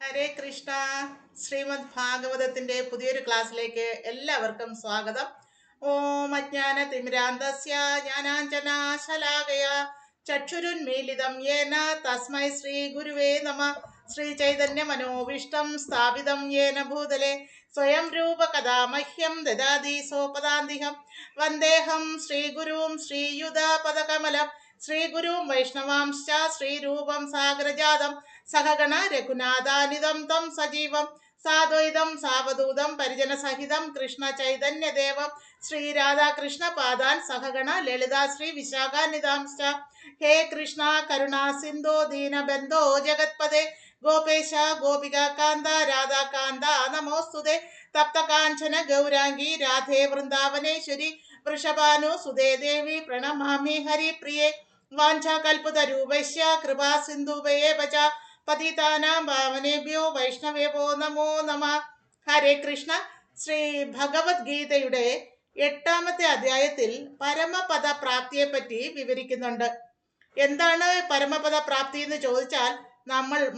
ഹരേ കൃഷ്ണ. ശ്രീമദ് ഭാഗവതത്തിന്റെ പുതിയൊരു ക്ലാസ്സിലേക്ക് എല്ലാവർക്കും സ്വാഗതം. ഓം അജ്ഞാന തിമിരാന്തസ്യ ജ്ഞാനാഞ്ജനാശലാകയ ചക്ഷുരുന്മീലിതം യേന തസ്മൈ ശ്രീ ഗുരുവേ നമ. ശ്രീ ചൈതന്യ മനോവിഷ്ടം സ്ഥാപിതം യേന ഭൂതലെ സ്വയം രൂപ കഥാ മഹ്യം ദദാതി സോപദാന്തിഹം. വന്ദേഹം ശ്രീഗുരും ശ്രീയുത പദകമലം ശ്രീഗുരും വൈഷ്ണവാംശ്ച ശ്രീരൂപം സാഗരജാതം സഹഗണ രഘുനാഥാനിതം തം സജീവം സാദ്വൈതം സാവധൂതം പരിജനസഹിതം കൃഷ്ണ ചൈതന്യദേവം ശ്രീരാധാകൃഷ്ണ പാദാൻ സഹഗണ ലളിതാ ശ്രീ വിശാഖാനിതാംശ്ച. ഹേ കൃഷ്ണ കരുണാ സിന്ധോ ദീനബന്ധോ ജഗത്പദേ ഗോപേശ ഗോപിക കാന്ത രാധാകാന്ത നമോസ്തുതേ. തപ്തകാഞ്ചന ഗൗരാംഗി രാധേ വൃന്ദാവനേശ്വരി വൃഷഭാനു സുതേ ദേവി പ്രണമാമി ഹരിപ്രിയേ. വാഞ്ചാകൽപതരൂപൈശ്യ കൃപാ സിന്ധുഭയേവ ച പതിതാനാം പാവനേഭ്യോ വൈഷ്ണവേഭോ നമോ നമ. ഹരേ കൃഷ്ണ. ശ്രീ ഭഗവത്ഗീതയുടെ 8ാമത്തെ അധ്യായത്തിൽ പരമപദ പ്രാപ്തിയെ പറ്റി വിവരിക്കുന്നുണ്ട്. എന്താണ് പരമപദ പ്രാപ്തി എന്ന് ചോദിച്ചാൽ,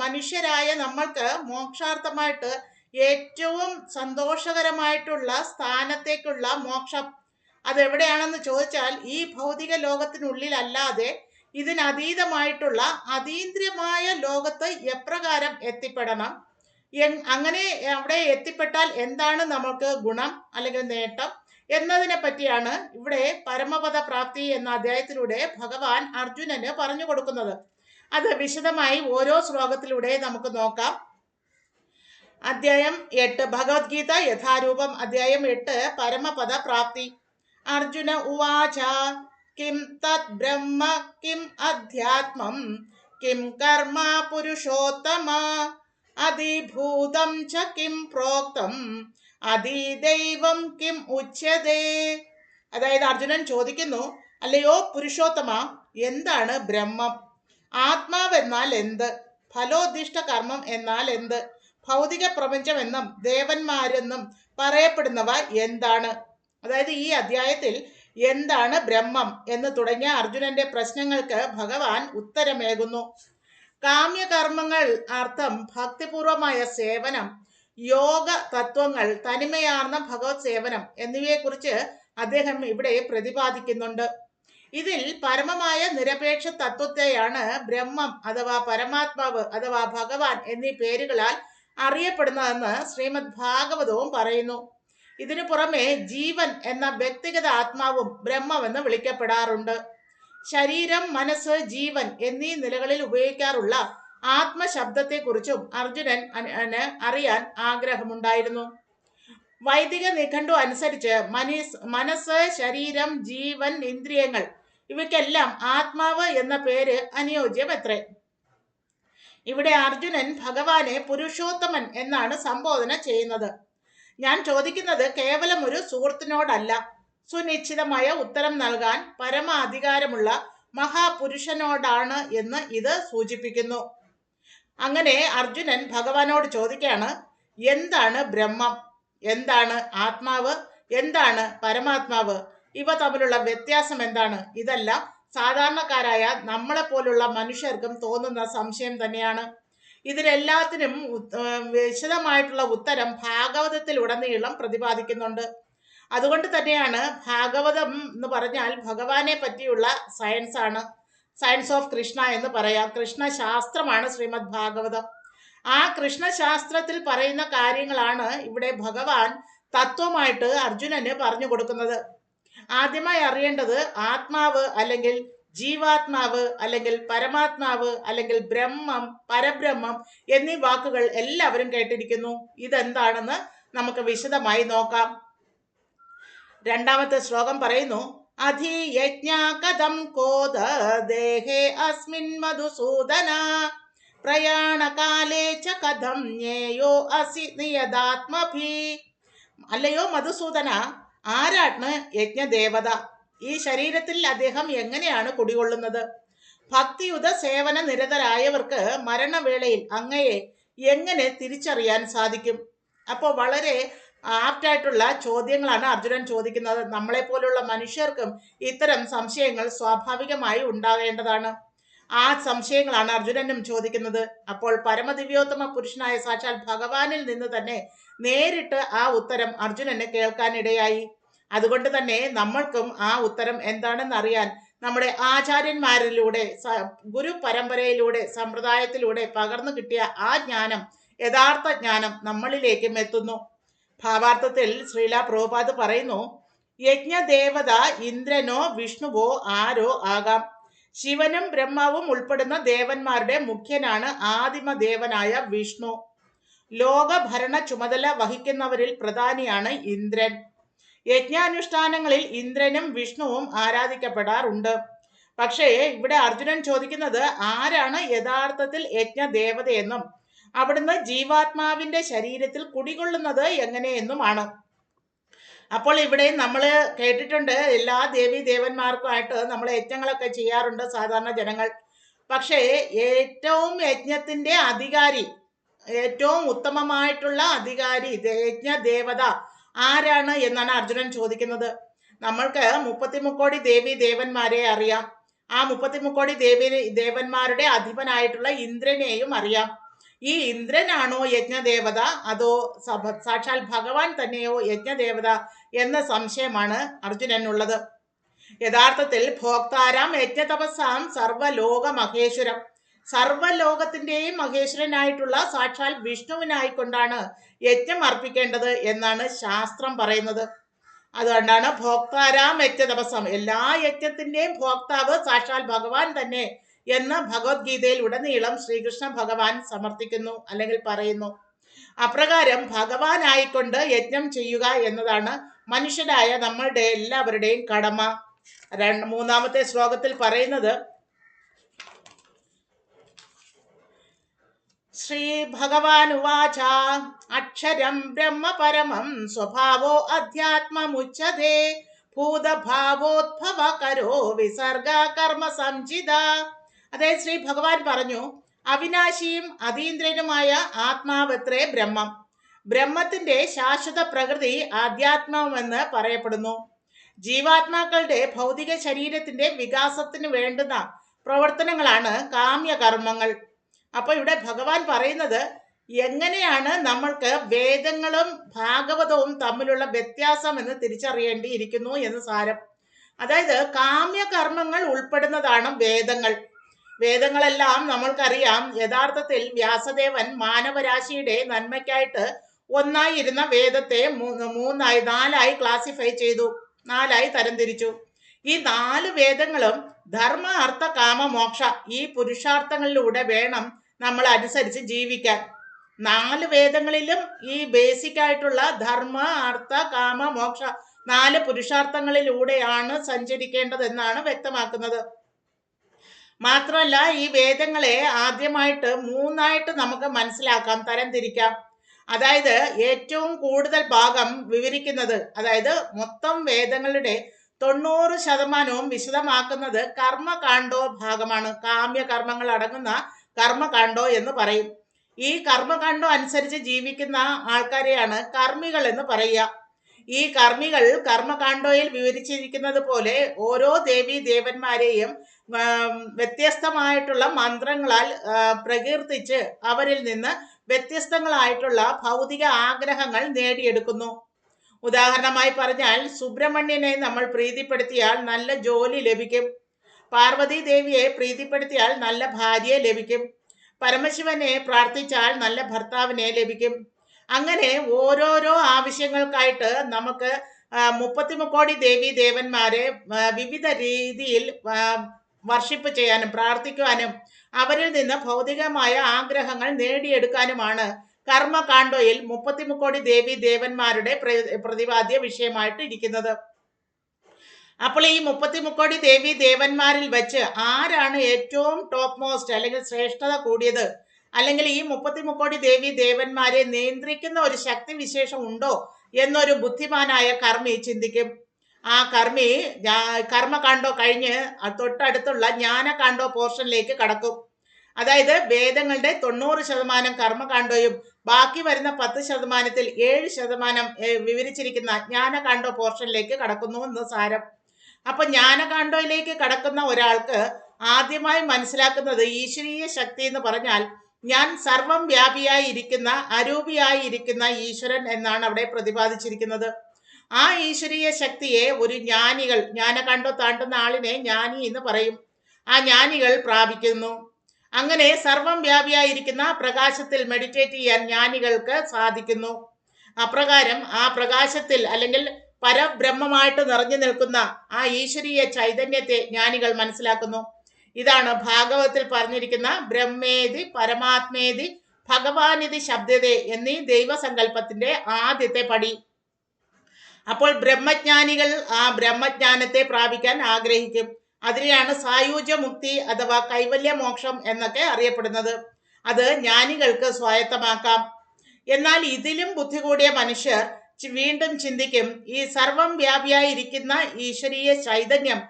മനുഷ്യരായ നമ്മൾക്ക് മോക്ഷാർത്ഥമായിട്ട് ഏറ്റവും സന്തോഷകരമായിട്ടുള്ള സ്ഥാനത്തേക്കുള്ള മോക്ഷം അതെവിടെയാണെന്ന് ചോദിച്ചാൽ, ഈ ഭൗതിക ലോകത്തിനുള്ളിലല്ലാതെ ഇതിനതീതമായിട്ടുള്ള അതീന്ദ്രിയമായ ലോകത്ത് എപ്രകാരം എത്തിപ്പെടണം, അങ്ങനെ അവിടെ എത്തിപ്പെട്ടാൽ എന്താണ് നമുക്ക് ഗുണം അല്ലെങ്കിൽ നേട്ടം എന്നതിനെ പറ്റിയാണ് ഇവിടെ പരമപദ പ്രാപ്തി എന്ന അധ്യായത്തിലൂടെ ഭഗവാൻ അർജുനന് പറഞ്ഞു കൊടുക്കുന്നത്. അത് വിശദമായി ഓരോ ശ്ലോകത്തിലൂടെ നമുക്ക് നോക്കാം. അധ്യായം 8 ഭഗവത്ഗീത യഥാരൂപം അധ്യായം 8 പരമപദ പ്രാപ്തി. അർജുന ഉവാച കിം തത് ബ്രഹ്മ കിം അധ്യാത്മം കിം കർമ്മ പുരുഷോത്തമ അധിഭൂതം ച കിം പ്രോക്തം അധിദൈവം കിം ഉച്യതേ. അതായത് അർജുനൻ ചോദിക്കുന്നു, അല്ലയോ പുരുഷോത്തമ, എന്താണ് ബ്രഹ്മം? ആത്മാവെന്നാൽ എന്ത്? ഫലോദ്ദിഷ്ട കർമ്മം എന്നാൽ എന്ത്? ഭൗതിക പ്രപഞ്ചമെന്നും ദേവന്മാരെന്നും പറയപ്പെടുന്നവ എന്താണ്? അതായത് ഈ അധ്യായത്തിൽ എന്താണ് ബ്രഹ്മം എന്ന് തുടങ്ങിയ അർജുനന്റെ പ്രശ്നങ്ങൾക്ക് ഭഗവാൻ ഉത്തരമേകുന്നു. കാമ്യകർമ്മങ്ങൾ, അർത്ഥം, ഭക്തിപൂർവമായ സേവനം, യോഗ തത്വങ്ങൾ, തനിമയാർന്ന ഭഗവത് സേവനം എന്നിവയെക്കുറിച്ച് അദ്ദേഹം ഇവിടെ പ്രതിപാദിക്കുന്നുണ്ട്. ഇതിൽ പരമമായ നിരപേക്ഷ തത്വത്തെയാണ് ബ്രഹ്മം അഥവാ പരമാത്മാവ് അഥവാ ഭഗവാൻ എന്നീ പേരുകളാൽ അറിയപ്പെടുന്നതെന്ന് ശ്രീമദ് ഭാഗവതവും പറയുന്നു. ഇതിനു പുറമെ ജീവൻ എന്ന വ്യക്തിഗത ആത്മാവും ബ്രഹ്മമെന്ന് വിളിക്കപ്പെടാറുണ്ട്. ശരീരം, മനസ്സ്, ജീവൻ എന്നീ നിലകളിൽ ഉപയോഗിക്കാറുള്ള ആത്മശബ്ദത്തെക്കുറിച്ചും അർജുനൻ അറിയാൻ ആഗ്രഹമുണ്ടായിരുന്നു. വൈദിക നിഘണ്ടു അനുസരിച്ച് മനസ്സ്, ശരീരം, ജീവൻ, ഇന്ദ്രിയങ്ങൾ ഇവയ്ക്കെല്ലാം ആത്മാവ് എന്ന പേര് അനുയോജ്യമത്രേ. ഇവിടെ അർജുനൻ ഭഗവാനെ പുരുഷോത്തമൻ എന്നാണ് സംബോധന ചെയ്യുന്നത്. ഞാൻ ചോദിക്കുന്നത് കേവലം ഒരു സുഹൃത്തിനോടല്ല, സുനിശ്ചിതമായ ഉത്തരം നൽകാൻ പരമ അധികാരമുള്ള മഹാപുരുഷനോടാണ് എന്ന് ഇത് സൂചിപ്പിക്കുന്നു. അങ്ങനെ അർജുനൻ ഭഗവാനോട് ചോദിക്കുകയാണ്, എന്താണ് ബ്രഹ്മം, എന്താണ് ആത്മാവ്, എന്താണ് പരമാത്മാവ്, ഇവ തമ്മിലുള്ള വ്യത്യാസം എന്താണ്? ഇതെല്ലാം സാധാരണക്കാരായ നമ്മളെപ്പോലുള്ള മനുഷ്യർക്കും തോന്നുന്ന സംശയം തന്നെയാണ്. ഇതിനെല്ലാത്തിനും വിശദമായിട്ടുള്ള ഉത്തരം ഭാഗവതത്തിൽ ഉടനീളം പ്രതിപാദിക്കുന്നുണ്ട്. അതുകൊണ്ട് തന്നെയാണ് ഭാഗവതം എന്ന് പറഞ്ഞാൽ ഭഗവാനെ പറ്റിയുള്ള സയൻസ് ആണ്. സയൻസ് ഓഫ് കൃഷ്ണ എന്ന് പറയാം. കൃഷ്ണശാസ്ത്രമാണ് ശ്രീമദ് ഭാഗവതം. ആ കൃഷ്ണശാസ്ത്രത്തിൽ പറയുന്ന കാര്യങ്ങളാണ് ഇവിടെ ഭഗവാൻ തത്വമായിട്ട് അർജുനന് പറഞ്ഞു കൊടുക്കുന്നത്. ആദ്യമായി അറിയേണ്ടത് ആത്മാവ് അല്ലെങ്കിൽ ജീവാത്മാവ് അല്ലെങ്കിൽ പരമാത്മാവ് അല്ലെങ്കിൽ ബ്രഹ്മം, പരബ്രഹ്മം എന്നീ വാക്കുകൾ എല്ലാവരും കേട്ടിരിക്കുന്നു. ഇതെന്താണെന്ന് നമുക്ക് വിശദമായി നോക്കാം. 2ാമത്തെ ശ്ലോകം പറയുന്നു, അധിയജ്ഞ കഥം കോദ ദേഹേ അസ്മിൻ മധുസൂദന പ്രയാണകാലേ ച കഥം ജ്ഞേയോ അസി നിയതാത്മഭി. അല്ലയോ മധുസൂദന, ആരാണ് യജ്ഞദേവത? ഈ ശരീരത്തിൽ അദ്ദേഹം എങ്ങനെയാണ് കുടികൊള്ളുന്നത്? ഭക്തിയുത സേവന നിരതരായവർക്ക് മരണവേളയിൽ അങ്ങയെ എങ്ങനെ തിരിച്ചറിയാൻ സാധിക്കും? അപ്പോൾ വളരെ ആപ്റ്റായിട്ടുള്ള ചോദ്യങ്ങളാണ് അർജുനൻ ചോദിക്കുന്നത്. നമ്മളെപ്പോലുള്ള മനുഷ്യർക്കും ഇത്തരം സംശയങ്ങൾ സ്വാഭാവികമായി ഉണ്ടാകേണ്ടതാണ്. ആ സംശയങ്ങളാണ് അർജുനനും ചോദിക്കുന്നത്. അപ്പോൾ പരമദിവ്യോത്തമ പുരുഷനായ സാക്ഷാൽ ഭഗവാനിൽ നിന്ന് തന്നെ നേരിട്ട് ആ ഉത്തരം അർജുനന് കേൾക്കാനിടയായി. അതുകൊണ്ട് തന്നെ നമ്മൾക്കും ആ ഉത്തരം എന്താണെന്ന് അറിയാൻ നമ്മുടെ ആചാര്യന്മാരിലൂടെ ഗുരു പരമ്പരയിലൂടെ സമ്പ്രദായത്തിലൂടെ പകർന്നു കിട്ടിയ ആ ജ്ഞാനം, യഥാർത്ഥ ജ്ഞാനം നമ്മളിലേക്കും എത്തുന്നു. ഭാവാർത്ഥത്തിൽ ശ്രീല പ്രഭുപാദ് പറയുന്നു, യജ്ഞദേവത ഇന്ദ്രനോ വിഷ്ണുവോ ആരോ ആകാം. ശിവനും ബ്രഹ്മാവും ഉൾപ്പെടുന്ന ദേവന്മാരുടെ മുഖ്യനാണ് ആദിമദേവനായ വിഷ്ണു. ലോകഭരണ ചുമതല വഹിക്കുന്നവരിൽ പ്രധാനിയാണ് ഇന്ദ്രൻ. യജ്ഞാനുഷ്ഠാനങ്ങളിൽ ഇന്ദ്രനും വിഷ്ണുവും ആരാധിക്കപ്പെടാറുണ്ട്. പക്ഷേ ഇവിടെ അർജുനൻ ചോദിക്കുന്നത് ആരാണ് യഥാർത്ഥത്തിൽ യജ്ഞദേവതയെന്നും അവിടുന്ന് ജീവാത്മാവിന്റെ ശരീരത്തിൽ കുടികൊള്ളുന്നത് എങ്ങനെയെന്നുമാണ്. അപ്പോൾ ഇവിടെ നമ്മൾ കേട്ടിട്ടുണ്ട്, എല്ലാ ദേവീ ദേവന്മാർക്കുമായിട്ട് നമ്മൾ യജ്ഞങ്ങളൊക്കെ ചെയ്യാറുണ്ട് സാധാരണ ജനങ്ങൾ. പക്ഷേ ഏറ്റവും യജ്ഞത്തിന്റെ അധികാരി, ഏറ്റവും ഉത്തമമായിട്ടുള്ള അധികാരി, യജ്ഞദേവത ആരാണ് എന്നാണ് അർജുനൻ ചോദിക്കുന്നത്. നമ്മൾക്ക് 33 ദേവീ ദേവന്മാരെ അറിയാം. ആ 33 ദേവന്മാരുടെ അധിപനായിട്ടുള്ള ഇന്ദ്രനെയും അറിയാം. ഈ ഇന്ദ്രനാണോ യജ്ഞദേവത അതോ സാക്ഷാൽ ഭഗവാൻ തന്നെയോ യജ്ഞദേവത എന്ന സംശയമാണ് അർജുനനുള്ളത്. യഥാർത്ഥത്തിൽ ഭോക്താരാം യജ്ഞതപസ്സാം സർവലോക മഹേശ്വരം, സർവലോകത്തിന്റെയും മഹേശ്വരനായിട്ടുള്ള സാക്ഷാൽ വിഷ്ണുവിനായിക്കൊണ്ടാണ് യജ്ഞം അർപ്പിക്കേണ്ടത് എന്നാണ് ശാസ്ത്രം പറയുന്നത്. അതുകൊണ്ടാണ് ഭോക്താരാം യജ്ഞതപസ്സാം, എല്ലാ യജ്ഞത്തിന്റെയും ഭോക്താവ് സാക്ഷാൽ ഭഗവാൻ തന്നെ എന്ന് ഭഗവത്ഗീതയിൽ ഉടനീളം ശ്രീകൃഷ്ണ ഭഗവാൻ സമർത്ഥിക്കുന്നു അല്ലെങ്കിൽ പറയുന്നു. അപ്രകാരം ഭഗവാനായിക്കൊണ്ട് യജ്ഞം ചെയ്യുക എന്നതാണ് മനുഷ്യരായ നമ്മളുടെ എല്ലാവരുടെയും കടമ. മൂന്നാമത്തെ ശ്ലോകത്തിൽ പറയുന്നത്, ശ്രീ ഭഗവാൻ ഉവാച അക്ഷരം ബ്രഹ്മ പരമം സ്വഭാവോ അധ്യാത്മമുച്യതേ ഭൂതഭാവോദ്ഭവകരോ വിസർഗ കർമ്മ സംചിത. അതായത് ശ്രീ ഭഗവാൻ പറഞ്ഞു, അവിനാശിയും അതീന്ദ്രനുമായ ആത്മാവത്രേ ബ്രഹ്മം. ബ്രഹ്മത്തിന്റെ ശാശ്വത പ്രകൃതി ആധ്യാത്മമെന്ന് പറയപ്പെടുന്നു. ജീവാത്മാക്കളുടെ ഭൗതിക ശരീരത്തിന്റെ വികാസത്തിന് വേണ്ടുന്ന പ്രവർത്തനങ്ങളാണ് കാമ്യകർമ്മങ്ങൾ. അപ്പൊ ഇവിടെ ഭഗവാൻ പറയുന്നത് എങ്ങനെയാണ് നമ്മൾക്ക് വേദങ്ങളും ഭാഗവതവും തമ്മിലുള്ള വ്യത്യാസം എന്ന് തിരിച്ചറിയേണ്ടിയിരിക്കുന്നു എന്ന് സാരം. അതായത് കാമ്യകർമ്മങ്ങൾ ഉൾപ്പെടുന്നതാണ് വേദങ്ങൾ. വേദങ്ങളെല്ലാം നമ്മൾക്കറിയാം, യഥാർത്ഥത്തിൽ വ്യാസദേവൻ മാനവരാശിയുടെ നന്മയ്ക്കായിട്ട് ഒന്നായിരുന്ന വേദത്തെ നാലായി ക്ലാസിഫൈ ചെയ്തു, നാലായി തരംതിരിച്ചു. ഈ 4 വേദങ്ങളും ധർമ്മ അർത്ഥ കാമ മോക്ഷ ഈ പുരുഷാർത്ഥങ്ങളിലൂടെ വേണം നമ്മൾ അനുസരിച്ച് ജീവിക്കാൻ. 4 വേദങ്ങളിലും ഈ ബേസിക് ആയിട്ടുള്ള ധർമ്മ അർത്ഥ കാമ മോക്ഷ 4 പുരുഷാർത്ഥങ്ങളിലൂടെയാണ് സഞ്ചരിക്കേണ്ടതെന്നാണ് വ്യക്തമാക്കുന്നത്. മാത്രമല്ല ഈ വേദങ്ങളെ ആദ്യമായിട്ട് 3ആയിട്ട് നമുക്ക് മനസ്സിലാക്കാം, തരംതിരിക്കാം. അതായത് ഏറ്റവും കൂടുതൽ ഭാഗം വിവരിക്കുന്നത്, അതായത് മൊത്തം വേദങ്ങളുടെ 90% വിശദമാക്കുന്നത് കർമ്മകാണ്ഡോ ഭാഗമാണ്. കാമ്യകർമ്മങ്ങൾ അടങ്ങുന്ന കർമ്മകാണ്ഡോ എന്ന് പറയും. ഈ കർമ്മകാണ്ഡോ അനുസരിച്ച് ജീവിക്കുന്ന ആൾക്കാരെയാണ് കർമ്മികൾ എന്ന് പറയുക. ഈ കർമ്മികൾ കർമ്മകാണ്ഡോയിൽ വിവരിച്ചിരിക്കുന്നത് പോലെ ഓരോ ദേവീ ദേവന്മാരെയും വ്യത്യസ്തമായിട്ടുള്ള മന്ത്രങ്ങളാൽ പ്രകീർത്തിച്ച് അവരിൽ നിന്ന് വ്യത്യസ്തങ്ങളായിട്ടുള്ള ഭൗതിക ആഗ്രഹങ്ങൾ നേടിയെടുക്കുന്നു. ഉദാഹരണമായി പറഞ്ഞാൽ, സുബ്രഹ്മണ്യനെ നമ്മൾ പ്രീതിപ്പെടുത്തിയാൽ നല്ല ജോലി ലഭിക്കും. പാർവതി ദേവിയെ പ്രീതിപ്പെടുത്തിയാൽ നല്ല ഭാര്യയെ ലഭിക്കും. പരമശിവനെ പ്രാർത്ഥിച്ചാൽ നല്ല ഭർത്താവിനെ ലഭിക്കും. അങ്ങനെ ഓരോരോ ആവശ്യങ്ങൾക്കായിട്ട് നമുക്ക് 33 ദേവീ ദേവന്മാരെ വിവിധ രീതിയിൽ വർഷിപ്പ് ചെയ്യാനും പ്രാർത്ഥിക്കുവാനും അവരിൽ നിന്ന് ഭൗതികമായ ആഗ്രഹങ്ങൾ നേടിയെടുക്കാനുമാണ് കർമ്മകാണ്ഡോയിൽ 33 ദേവീ ദേവന്മാരുടെ പ്രതിപാദ്യ വിഷയമായിട്ട് ഇരിക്കുന്നത്. അപ്പോൾ ഈ 33 ദേവീ ദേവന്മാരിൽ വെച്ച് ആരാണ് ഏറ്റവും ടോപ്പ് മോസ്റ്റ് അല്ലെങ്കിൽ ശ്രേഷ്ഠത കൂടിയത്, അല്ലെങ്കിൽ ഈ 33 ദേവീ ദേവന്മാരെ നിയന്ത്രിക്കുന്ന ഒരു ശക്തി വിശേഷം ഉണ്ടോ എന്നൊരു ബുദ്ധിമാനായ കർമ്മി ചിന്തിക്കും. ആ കർമ്മി കർമ്മകാണ്ഡോ കഴിഞ്ഞ് തൊട്ടടുത്തുള്ള ജ്ഞാനകാണ്ഡോ പോർഷനിലേക്ക് കടക്കും. അതായത് വേദങ്ങളുടെ 90% കർമ്മകാണ്ഡോയും ബാക്കി വരുന്ന 10%-ൽ 7% വിവരിച്ചിരിക്കുന്ന ജ്ഞാനകാണ്ഡോ പോർഷനിലേക്ക് കടക്കുന്നു എന്ന് സാരം. അപ്പൊ ജ്ഞാനകാണ്ഡോയിലേക്ക് കടക്കുന്ന ഒരാൾക്ക് ആദ്യമായി മനസ്സിലാക്കുന്നത് ഈശ്വരീയ ശക്തി എന്ന് പറഞ്ഞാൽ ഞാൻ സർവം വ്യാപിയായി ഇരിക്കുന്ന അരൂപിയായി ഇരിക്കുന്ന ഈശ്വരൻ എന്നാണ് അവിടെ പ്രതിപാദിച്ചിരിക്കുന്നത്. ആ ഈശ്വരീയ ശക്തിയെ ഒരു ജ്ഞാനികൾ, ജ്ഞാന കണ്ടോ താണ്ടുന്ന ആളിനെ ജ്ഞാനി എന്ന് പറയും, ആ ജ്ഞാനികൾ പ്രാപിക്കുന്നു. അങ്ങനെ സർവം വ്യാപിയായിരിക്കുന്ന പ്രകാശത്തിൽ മെഡിറ്റേറ്റ് ചെയ്യാൻ ജ്ഞാനികൾക്ക് സാധിക്കുന്നു. അപ്രകാരം ആ പ്രകാശത്തിൽ അല്ലെങ്കിൽ പരബ്രഹ്മമായിട്ട് നിറഞ്ഞു നിൽക്കുന്ന ആ ഈശ്വരീയ ചൈതന്യത്തെ ജ്ഞാനികൾ മനസ്സിലാക്കുന്നു. ഇതാണ് ഭാഗവതത്തിൽ പറഞ്ഞിരിക്കുന്ന ബ്രഹ്മേതി പരമാത്മേതി ഭഗവാനിതി ശബ്ദതേ എന്നീ ദൈവസങ്കല്പത്തിന്റെ ആദ്യത്തെ പടി. അപ്പോൾ ബ്രഹ്മജ്ഞാനികൾ ആ ബ്രഹ്മജ്ഞാനത്തെ പ്രാപിക്കാൻ ആഗ്രഹിക്കും. അതിനെയാണ് സായുജ്യ മുക്തി അഥവാ കൈവല്യ മോക്ഷം എന്നൊക്കെ അറിയപ്പെടുന്നത്. അത് ജ്ഞാനികൾക്ക് സ്വായത്തമാക്കാം. എന്നാൽ ഇതിലും ബുദ്ധി കൂടിയ മനുഷ്യർ വീണ്ടും ചിന്തിക്കും, ഈ സർവം വ്യാപിയായി ഇരിക്കുന്ന ഈശ്വരീയ ചൈതന്യം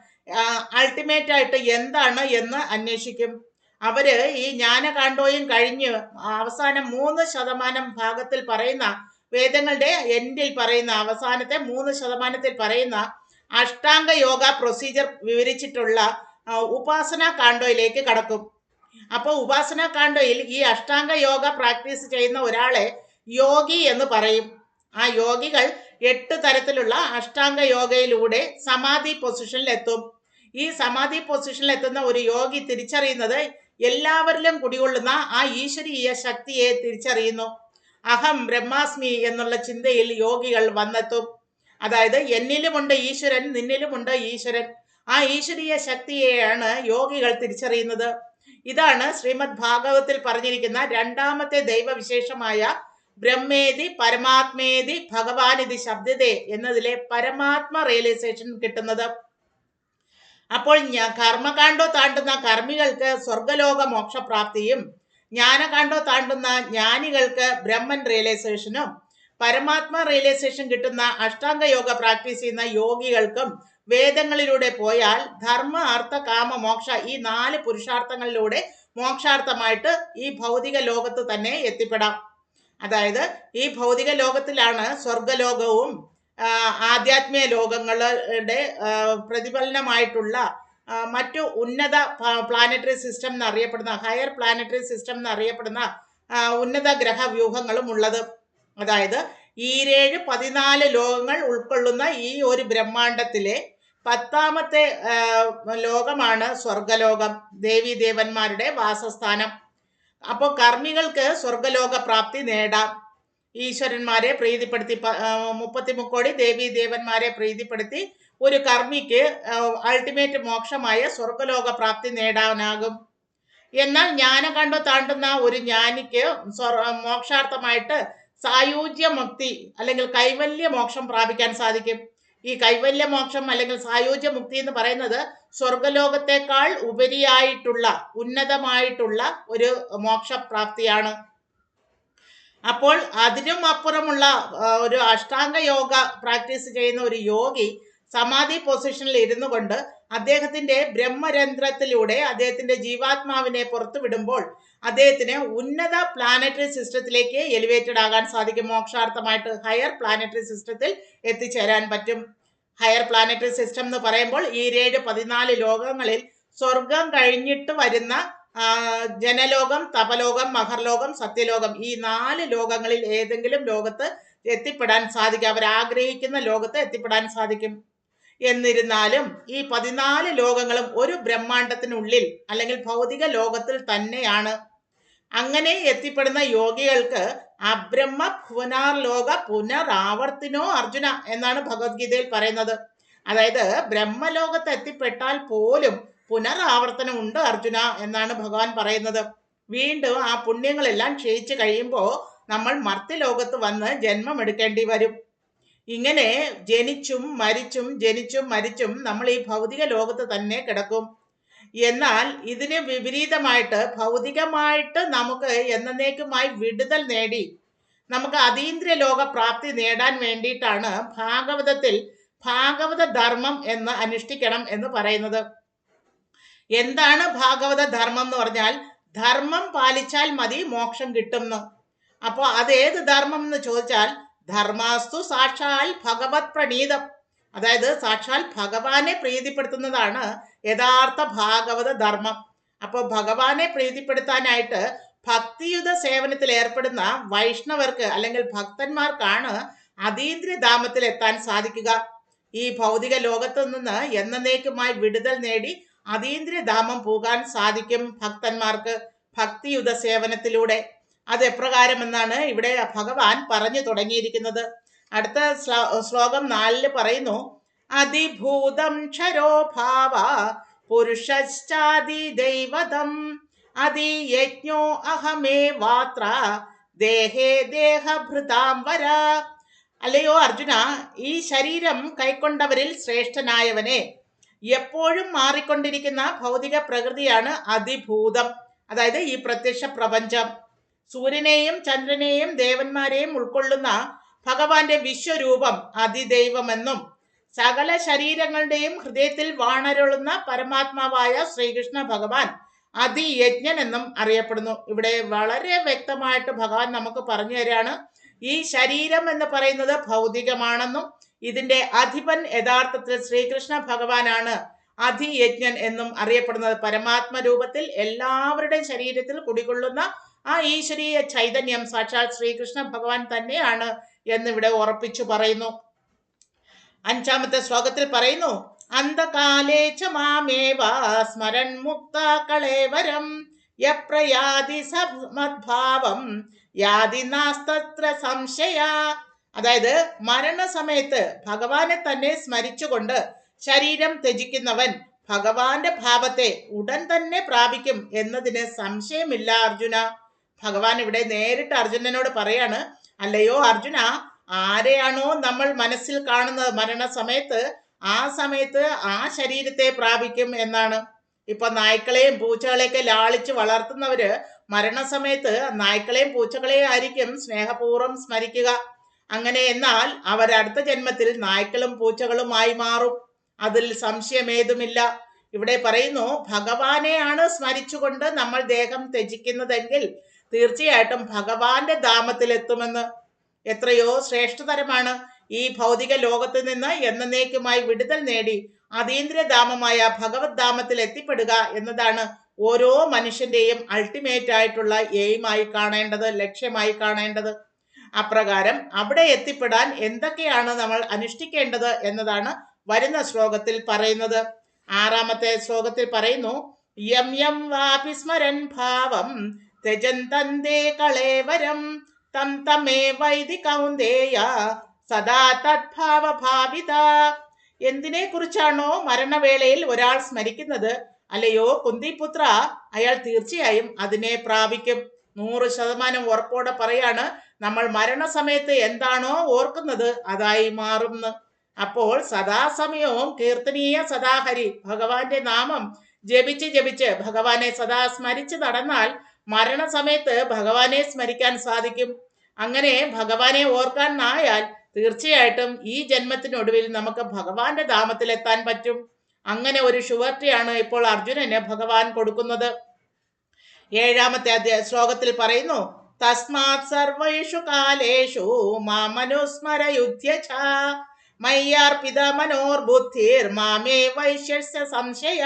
അൾട്ടിമേറ്റ് ആയിട്ട് എന്താണ് എന്ന് അന്വേഷിക്കും. അവര് ഈ ജ്ഞാനകാണ്ഡോയും കഴിഞ്ഞ് അവസാനം 3% ഭാഗത്തിൽ പറയുന്ന, വേദങ്ങളുടെ എൻഡിൽ പറയുന്ന അവസാനത്തെ 3% പറയുന്ന അഷ്ടാംഗ യോഗ പ്രൊസീജിയർ വിവരിച്ചിട്ടുള്ള ഉപാസന കാണ്ഡോയിലേക്ക് കടക്കും. അപ്പോൾ ഉപാസന കാണ്ഡോയിൽ ഈ അഷ്ടാംഗ യോഗ പ്രാക്ടീസ് ചെയ്യുന്ന ഒരാളെ യോഗി എന്ന് പറയും. ആ യോഗികൾ 8 തരത്തിലുള്ള അഷ്ടാംഗ യോഗയിലൂടെ സമാധി പൊസിഷനിൽ എത്തും. ഈ സമാധി പൊസിഷനിൽ എത്തുന്ന ഒരു യോഗി തിരിച്ചറിയുന്നത് എല്ലാവരിലും കുടികൊള്ളുന്ന ആ ഈശ്വരീയ ശക്തിയെ തിരിച്ചറിയുന്നു. അഹം ബ്രഹ്മാസ്മി എന്നുള്ള ചിന്തയിൽ യോഗികൾ വന്നെത്തും. അതായത് എന്നിലുമുണ്ട് ഈശ്വരൻ, നിന്നിലുമുണ്ട് ഈശ്വരൻ. ആ ഈശ്വരീയ ശക്തിയെയാണ് യോഗികൾ തിരിച്ചറിയുന്നത്. ഇതാണ് ശ്രീമദ് ഭാഗവതത്തിൽ പറഞ്ഞിരിക്കുന്ന രണ്ടാമത്തെ ദൈവവിശേഷമായ ബ്രഹ്മേതി പരമാത്മേതി ഭഗവാനിതി ശബ്ദതേ എന്നതിലെ പരമാത്മ റിയലൈസേഷൻ കിട്ടുന്നത്. അപ്പോൾ കർമ്മകാണ്ഡോ താണ്ടുന്ന കർമ്മികൾക്ക് സ്വർഗലോക മോക്ഷപ്രാപ്തിയും ജ്ഞാനകാണ്ഡോ താണ്ടുന്ന ജ്ഞാനികൾക്ക് ബ്രഹ്മൻ റിയലൈസേഷനും പരമാത്മ റിയലൈസേഷൻ കിട്ടുന്ന അഷ്ടാംഗ യോഗ പ്രാക്ടീസ് ചെയ്യുന്ന യോഗികൾക്കും വേദങ്ങളിലൂടെ പോയാൽ ധർമ്മ അർത്ഥ കാമ മോക്ഷ ഈ 4 പുരുഷാർത്ഥങ്ങളിലൂടെ മോക്ഷാർത്ഥമായിട്ട് ഈ ഭൗതിക ലോകത്ത് തന്നെ എത്തിപ്പെടാം. അതായത് ഈ ഭൗതിക ലോകത്തിലാണ് സ്വർഗലോകവും ആധ്യാത്മിക ലോകങ്ങളുടെ പ്രതിഫലനമായിട്ടുള്ള മറ്റു ഉന്നത പ്ലാനറ്ററി സിസ്റ്റം എന്നറിയപ്പെടുന്ന ഹയർ പ്ലാനറ്ററി സിസ്റ്റം എന്നറിയപ്പെടുന്ന ഉന്നത ഗ്രഹവ്യൂഹങ്ങളും ഉള്ളത്. അതായത് 14 ലോകങ്ങൾ ഉൾക്കൊള്ളുന്ന ഈ ഒരു ബ്രഹ്മാണ്ടത്തിലെ 10ാമത്തെ ലോകമാണ് സ്വർഗലോകം, ദേവീദേവന്മാരുടെ വാസസ്ഥാനം. അപ്പോൾ കർമ്മികൾക്ക് സ്വർഗലോക പ്രാപ്തി നേടാം. ഈശ്വരന്മാരെ പ്രീതിപ്പെടുത്തി 33 കോടി ദേവീ ദേവന്മാരെ പ്രീതിപ്പെടുത്തി ഒരു കർമ്മിക്ക് അൾട്ടിമേറ്റ് മോക്ഷമായ സ്വർഗലോക പ്രാപ്തി നേടാനാകും. എന്നാൽ ജ്ഞാനകണ്ഠം താണ്ടുന്ന ഒരു ജ്ഞാനിക്ക് മോക്ഷാർത്ഥമായിട്ട് സായുജ്യ മുക്തി അല്ലെങ്കിൽ കൈവല്യ മോക്ഷം പ്രാപിക്കാൻ സാധിക്കും. ഈ കൈവല്യ മോക്ഷം അല്ലെങ്കിൽ സായുജ്യ മുക്തി എന്ന് പറയുന്നത് സ്വർഗലോകത്തെക്കാൾ ഉപരിയായിട്ടുള്ള ഉന്നതമായിട്ടുള്ള ഒരു മോക്ഷപ്രാപ്തിയാണ്. അപ്പോൾ അതിനും അപ്പുറമുള്ള ഒരു അഷ്ടാംഗ യോഗ പ്രാക്ടീസ് ചെയ്യുന്ന ഒരു യോഗി സമാധി പൊസിഷനിൽ ഇരുന്നു കൊണ്ട് അദ്ദേഹത്തിന്റെ ബ്രഹ്മരന്ധ്രത്തിലൂടെ അദ്ദേഹത്തിന്റെ ജീവാത്മാവിനെ പുറത്തു വിടുമ്പോൾ അദ്ദേഹത്തിന് ഉന്നത പ്ലാനറ്ററി സിസ്റ്റത്തിലേക്ക് എലിവേറ്റഡ് ആകാൻ സാധിക്കും. മോക്ഷാർത്ഥമായിട്ട് ഹയർ പ്ലാനറ്ററി സിസ്റ്റത്തിൽ എത്തിച്ചേരാൻ പറ്റും. ഹയർ പ്ലാനറ്ററി സിസ്റ്റം എന്ന് പറയുമ്പോൾ ഈ 14 ലോകങ്ങളിൽ സ്വർഗം കഴിഞ്ഞിട്ട് വരുന്ന ജനലോകം, തപലോകം, മഹർലോകം, സത്യലോകം ഈ 4 ലോകങ്ങളിൽ ഏതെങ്കിലും ലോകത്ത് എത്തിപ്പെടാൻ സാധിക്കും. അവരാഗ്രഹിക്കുന്ന ലോകത്ത് എത്തിപ്പെടാൻ സാധിക്കും. എന്നിരുന്നാലും ഈ 14 ലോകങ്ങളും ഒരു ബ്രഹ്മാണ്ടത്തിനുള്ളിൽ അല്ലെങ്കിൽ ഭൗതിക ലോകത്തിൽ തന്നെയാണ്. അങ്ങനെ എത്തിപ്പെടുന്ന യോഗികൾക്ക് അബ്രഹ്മ പുനർലോക പുനരാവർത്തിനോ അർജുന എന്നാണ് ഭഗവത്ഗീതയിൽ പറയുന്നത്. അതായത് ബ്രഹ്മലോകത്ത് എത്തിപ്പെട്ടാൽ പോലും പുനരാവർത്തനം ഉണ്ട് അർജുന എന്നാണ് ഭഗവാൻ പറയുന്നത്. വീണ്ടും ആ പുണ്യങ്ങളെല്ലാം ക്ഷയിച്ചു കഴിയുമ്പോൾ നമ്മൾ മർത്യലോകത്ത് വന്ന് ജന്മം എടുക്കേണ്ടി വരും. ഇങ്ങനെ ജനിച്ചും മരിച്ചും ജനിച്ചും മരിച്ചും നമ്മൾ ഈ ഭൗതിക ലോകത്ത് തന്നെ കിടക്കും. എന്നാൽ ഇതിന് വിപരീതമായിട്ട് ഭൗതികമായിട്ട് നമുക്ക് എന്നേക്കുമായി വിടുതൽ നേടി നമുക്ക് അതീന്ദ്രിയ ലോക പ്രാപ്തി നേടാൻ വേണ്ടിയിട്ടാണ് ഭാഗവതത്തിൽ ഭാഗവത ധർമ്മം എന്ന് അനുഷ്ഠിക്കണം എന്ന് പറയുന്നത്. എന്താണ് ഭാഗവത ധർമ്മം എന്ന് പറഞ്ഞാൽ ധർമ്മം പാലിച്ചാൽ മതി മോക്ഷം കിട്ടുമെന്ന്. അപ്പോൾ അതേത് ധർമ്മം എന്ന് ചോദിച്ചാൽ ധർമാസ്തു സാക്ഷാൽ ഭഗവത് പ്രണീതം, അതായത് സാക്ഷാൽ ഭഗവാനെ പ്രീതിപ്പെടുത്തുന്നതാണ് യഥാർത്ഥ ഭാഗവത ധർമ്മം. അപ്പോൾ ഭഗവാനെ പ്രീതിപ്പെടുത്താനായിട്ട് ഭക്തിയുത സേവനത്തിൽ ഏർപ്പെടുന്ന വൈഷ്ണവർക്ക് അല്ലെങ്കിൽ ഭക്തന്മാർക്കാണ് അതീന്ദ്രിയധാമത്തിൽ എത്താൻ സാധിക്കുക. ഈ ഭൗതിക ലോകത്തു നിന്ന് എന്നേക്കുമായി വിടുതൽ നേടി അതീന്ദ്രിയധാമം പോകാൻ സാധിക്കും ഭക്തന്മാർക്ക് ഭക്തിയുത സേവനത്തിലൂടെ. അത് എപ്രകാരമെന്നാണ് ഇവിടെ ഭഗവാൻ പറഞ്ഞു തുടങ്ങിയിരിക്കുന്നത്. അടുത്ത ശ്ലോകം 4 പറയുന്നു, അതിഭൂതം ക്ഷരോ ഭാവ പുരുഷശ്ചാദി ദൈവതം അതിയജ്ഞോ അഹമേവാത്ര ദേഹേ ദേഹഭൃതാം വര. അല്ലയോ അർജുന, ഈ ശരീരം കൈക്കൊണ്ടവരിൽ ശ്രേഷ്ഠനായവനെ, എപ്പോഴും മാറിക്കൊണ്ടിരിക്കുന്ന ഭൗതിക പ്രകൃതിയാണ് അതിഭൂതം, അതായത് ഈ പ്രത്യക്ഷ പ്രപഞ്ചം. സൂര്യനെയും ചന്ദ്രനെയും ദേവന്മാരെയും ഉൾക്കൊള്ളുന്ന ഭഗവാന്റെ വിശ്വരൂപം അതിദൈവമെന്നും സകല ശരീരങ്ങളുടെയും ഹൃദയത്തിൽ വാണരുളുന്ന പരമാത്മാവായ ശ്രീകൃഷ്ണ ഭഗവാൻ അതിയജ്ഞൻ എന്നും അറിയപ്പെടുന്നു. ഇവിടെ വളരെ വ്യക്തമായിട്ട് ഭഗവാൻ നമുക്ക് പറഞ്ഞു തരാണ്, ഈ ശരീരം എന്ന് പറയുന്നത് ഭൗതികമാണെന്നും ഇതിന്റെ അധിപൻ യഥാർത്ഥത്തിൽ ശ്രീകൃഷ്ണ ഭഗവാനാണ് അതിയജ്ഞൻ എന്നും അറിയപ്പെടുന്നത്. പരമാത്മ രൂപത്തിൽ എല്ലാവരുടെയും ശരീരത്തിൽ കുടികൊള്ളുന്ന ആ ഈശ്വരീയ ചൈതന്യം സാക്ഷാൽ ശ്രീകൃഷ്ണ ഭഗവാൻ തന്നെയാണ് എന്നിവിടെ ഉറപ്പിച്ചു പറയുന്നു. 5-ാമത്തെ ശ്ലോകത്തിൽ പറയുന്നു, അന്ധകാലേ ച മാമേവ സ്മരൻ മുക്ത കളേവരം യപ്രയാതി സമദ്ഭാവം യാതി നാസ്തത്ര സംശയ. അതായത് മരണസമയത്ത് ഭഗവാനെ തന്നെ സ്മരിച്ചുകൊണ്ട് ശരീരം ത്യജിക്കുന്നവൻ ഭഗവാന്റെ ഭാവത്തെ ഉടൻ തന്നെ പ്രാപിക്കും എന്നതിന് സംശയമില്ല അർജുന. ഭഗവാൻ ഇവിടെ നേരിട്ട് അർജുനനോട് പറയാണ്, അല്ലയോ അർജുന, ആരെയാണോ നമ്മൾ മനസ്സിൽ കാണുന്നത് മരണസമയത്ത് ആ സമയത്ത് ആ ശരീരത്തെ പ്രാപിക്കും എന്നാണ്. ഇപ്പൊ നായ്ക്കളെയും പൂച്ചകളെയൊക്കെ ലാളിച്ച് വളർത്തുന്നവര് മരണസമയത്ത് നായ്ക്കളെയും പൂച്ചകളെയും ആയിരിക്കും സ്നേഹപൂർവ്വം സ്മരിക്കുക. അങ്ങനെ എന്നാൽ അവർ അടുത്ത ജന്മത്തിൽ നായ്ക്കളും പൂച്ചകളുമായി മാറും, അതിൽ സംശയമേതുമില്ല. ഇവിടെ പറയുന്നു, ഭഗവാനെയാണ് സ്മരിച്ചുകൊണ്ട് നമ്മൾ ദേഹം ത്യജിക്കുന്നതെങ്കിൽ തീർച്ചയായിട്ടും ഭഗവാന്റെ ധാമത്തിലെത്തുമെന്ന്. എത്രയോ ശ്രേഷ്ഠതരമാണ് ഈ ഭൗതിക ലോകത്ത് നിന്ന് എന്നേക്കുമായി വിടുതൽ നേടി അതീന്ദ്രിയധാമമായ ഭഗവത് ധാമത്തിൽ എത്തിപ്പെടുക എന്നതാണ് ഓരോ മനുഷ്യന്റെയും അൾട്ടിമേറ്റ് ആയിട്ടുള്ള എയിമായി കാണേണ്ടത്, ലക്ഷ്യമായി കാണേണ്ടത്. അപ്രകാരം അവിടെ എത്തിപ്പെടാൻ എന്തൊക്കെയാണ് നമ്മൾ അനുഷ്ഠിക്കേണ്ടത് എന്നതാണ് വരുന്ന ശ്ലോകത്തിൽ പറയുന്നത്. 6-ാമത്തെ ശ്ലോകത്തിൽ പറയുന്നു, യം യം വാപി സ്മരൻ ഭാവം ത്യജന്തേ കളേവരം തം തമേ വൈദി കൗന്ദേയ സദാ തദ്ഭാവ ഭാവിത. എന്തിനെ കുറിച്ചാണോ മരണവേളയിൽ ഒരാൾ സ്മരിക്കുന്നത്, അല്ലയോ കുന്തിപുത്ര, അയാൾ തീർച്ചയായും അതിനെ പ്രാപിക്കും. 100% ഉറപ്പോടെ പറയാണ്, നമ്മൾ മരണസമയത്ത് എന്താണോ ഓർക്കുന്നത് അതായി മാറുന്നു. അപ്പോൾ സദാസമയവും കീർത്തനീയ സദാഹരി ഭഗവാന്റെ നാമം ജപിച്ച് ജപിച്ച് ഭഗവാനെ സദാ സ്മരിച്ച് നടന്നാൽ മരണസമയത്ത് ഭഗവാനെ സ്മരിക്കാൻ സാധിക്കും. അങ്ങനെ ഭഗവാനെ ഓർക്കാൻ ആയാൽ തീർച്ചയായിട്ടും ഈ ജന്മത്തിനൊടുവിൽ നമുക്ക് ഭഗവാന്റെ ധാമത്തിലെത്താൻ പറ്റും. അങ്ങനെ ഒരു ഷുവർട്ടിയാണ് ഇപ്പോൾ അർജുനന് ഭഗവാൻ കൊടുക്കുന്നത്. 7-ാമത്തെ ശ്ലോകത്തിൽ പറയുന്നു, തസ്മാത് സർവേഷു കാലേഷു മാമനുസ്മര യുധ്യച മയ്യാർപിത മനോർബുദ്ധിർ മാമേ വൈശ്യസ്യ സംശയ.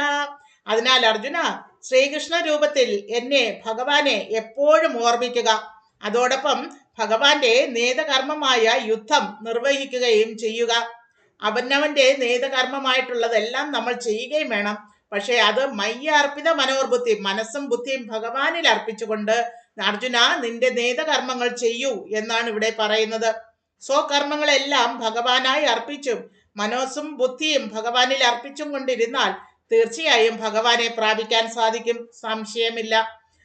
അതിനാൽ അർജുന, ശ്രീകൃഷ്ണ രൂപത്തിൽ എന്നെ ഭഗവാനെ എപ്പോഴും ഓർമ്മിക്കുക. അതോടൊപ്പം ഭഗവാന്റെ നേതകർമ്മമായ യുദ്ധം നിർവഹിക്കുകയും ചെയ്യുക. അവനവന്റെ നേതകർമ്മമായിട്ടുള്ളതെല്ലാം നമ്മൾ ചെയ്യുകയും വേണം. പക്ഷെ അത് മയ്യ അർപ്പിത മനോർബുദ്ധി, മനസ്സും ബുദ്ധിയും ഭഗവാനിൽ അർപ്പിച്ചുകൊണ്ട് അർജുന നിന്റെ നേതകർമ്മങ്ങൾ ചെയ്യൂ എന്നാണ് ഇവിടെ പറയുന്നത്. സ്വകർമ്മങ്ങളെല്ലാം ഭഗവാനായി അർപ്പിച്ചും മനസ്സും ബുദ്ധിയും ഭഗവാനിൽ അർപ്പിച്ചും കൊണ്ടിരുന്നാൽ തീർച്ചയായും ഭഗവാനെ പ്രാപിക്കാൻ സാധിക്കും, സംശയമില്ല.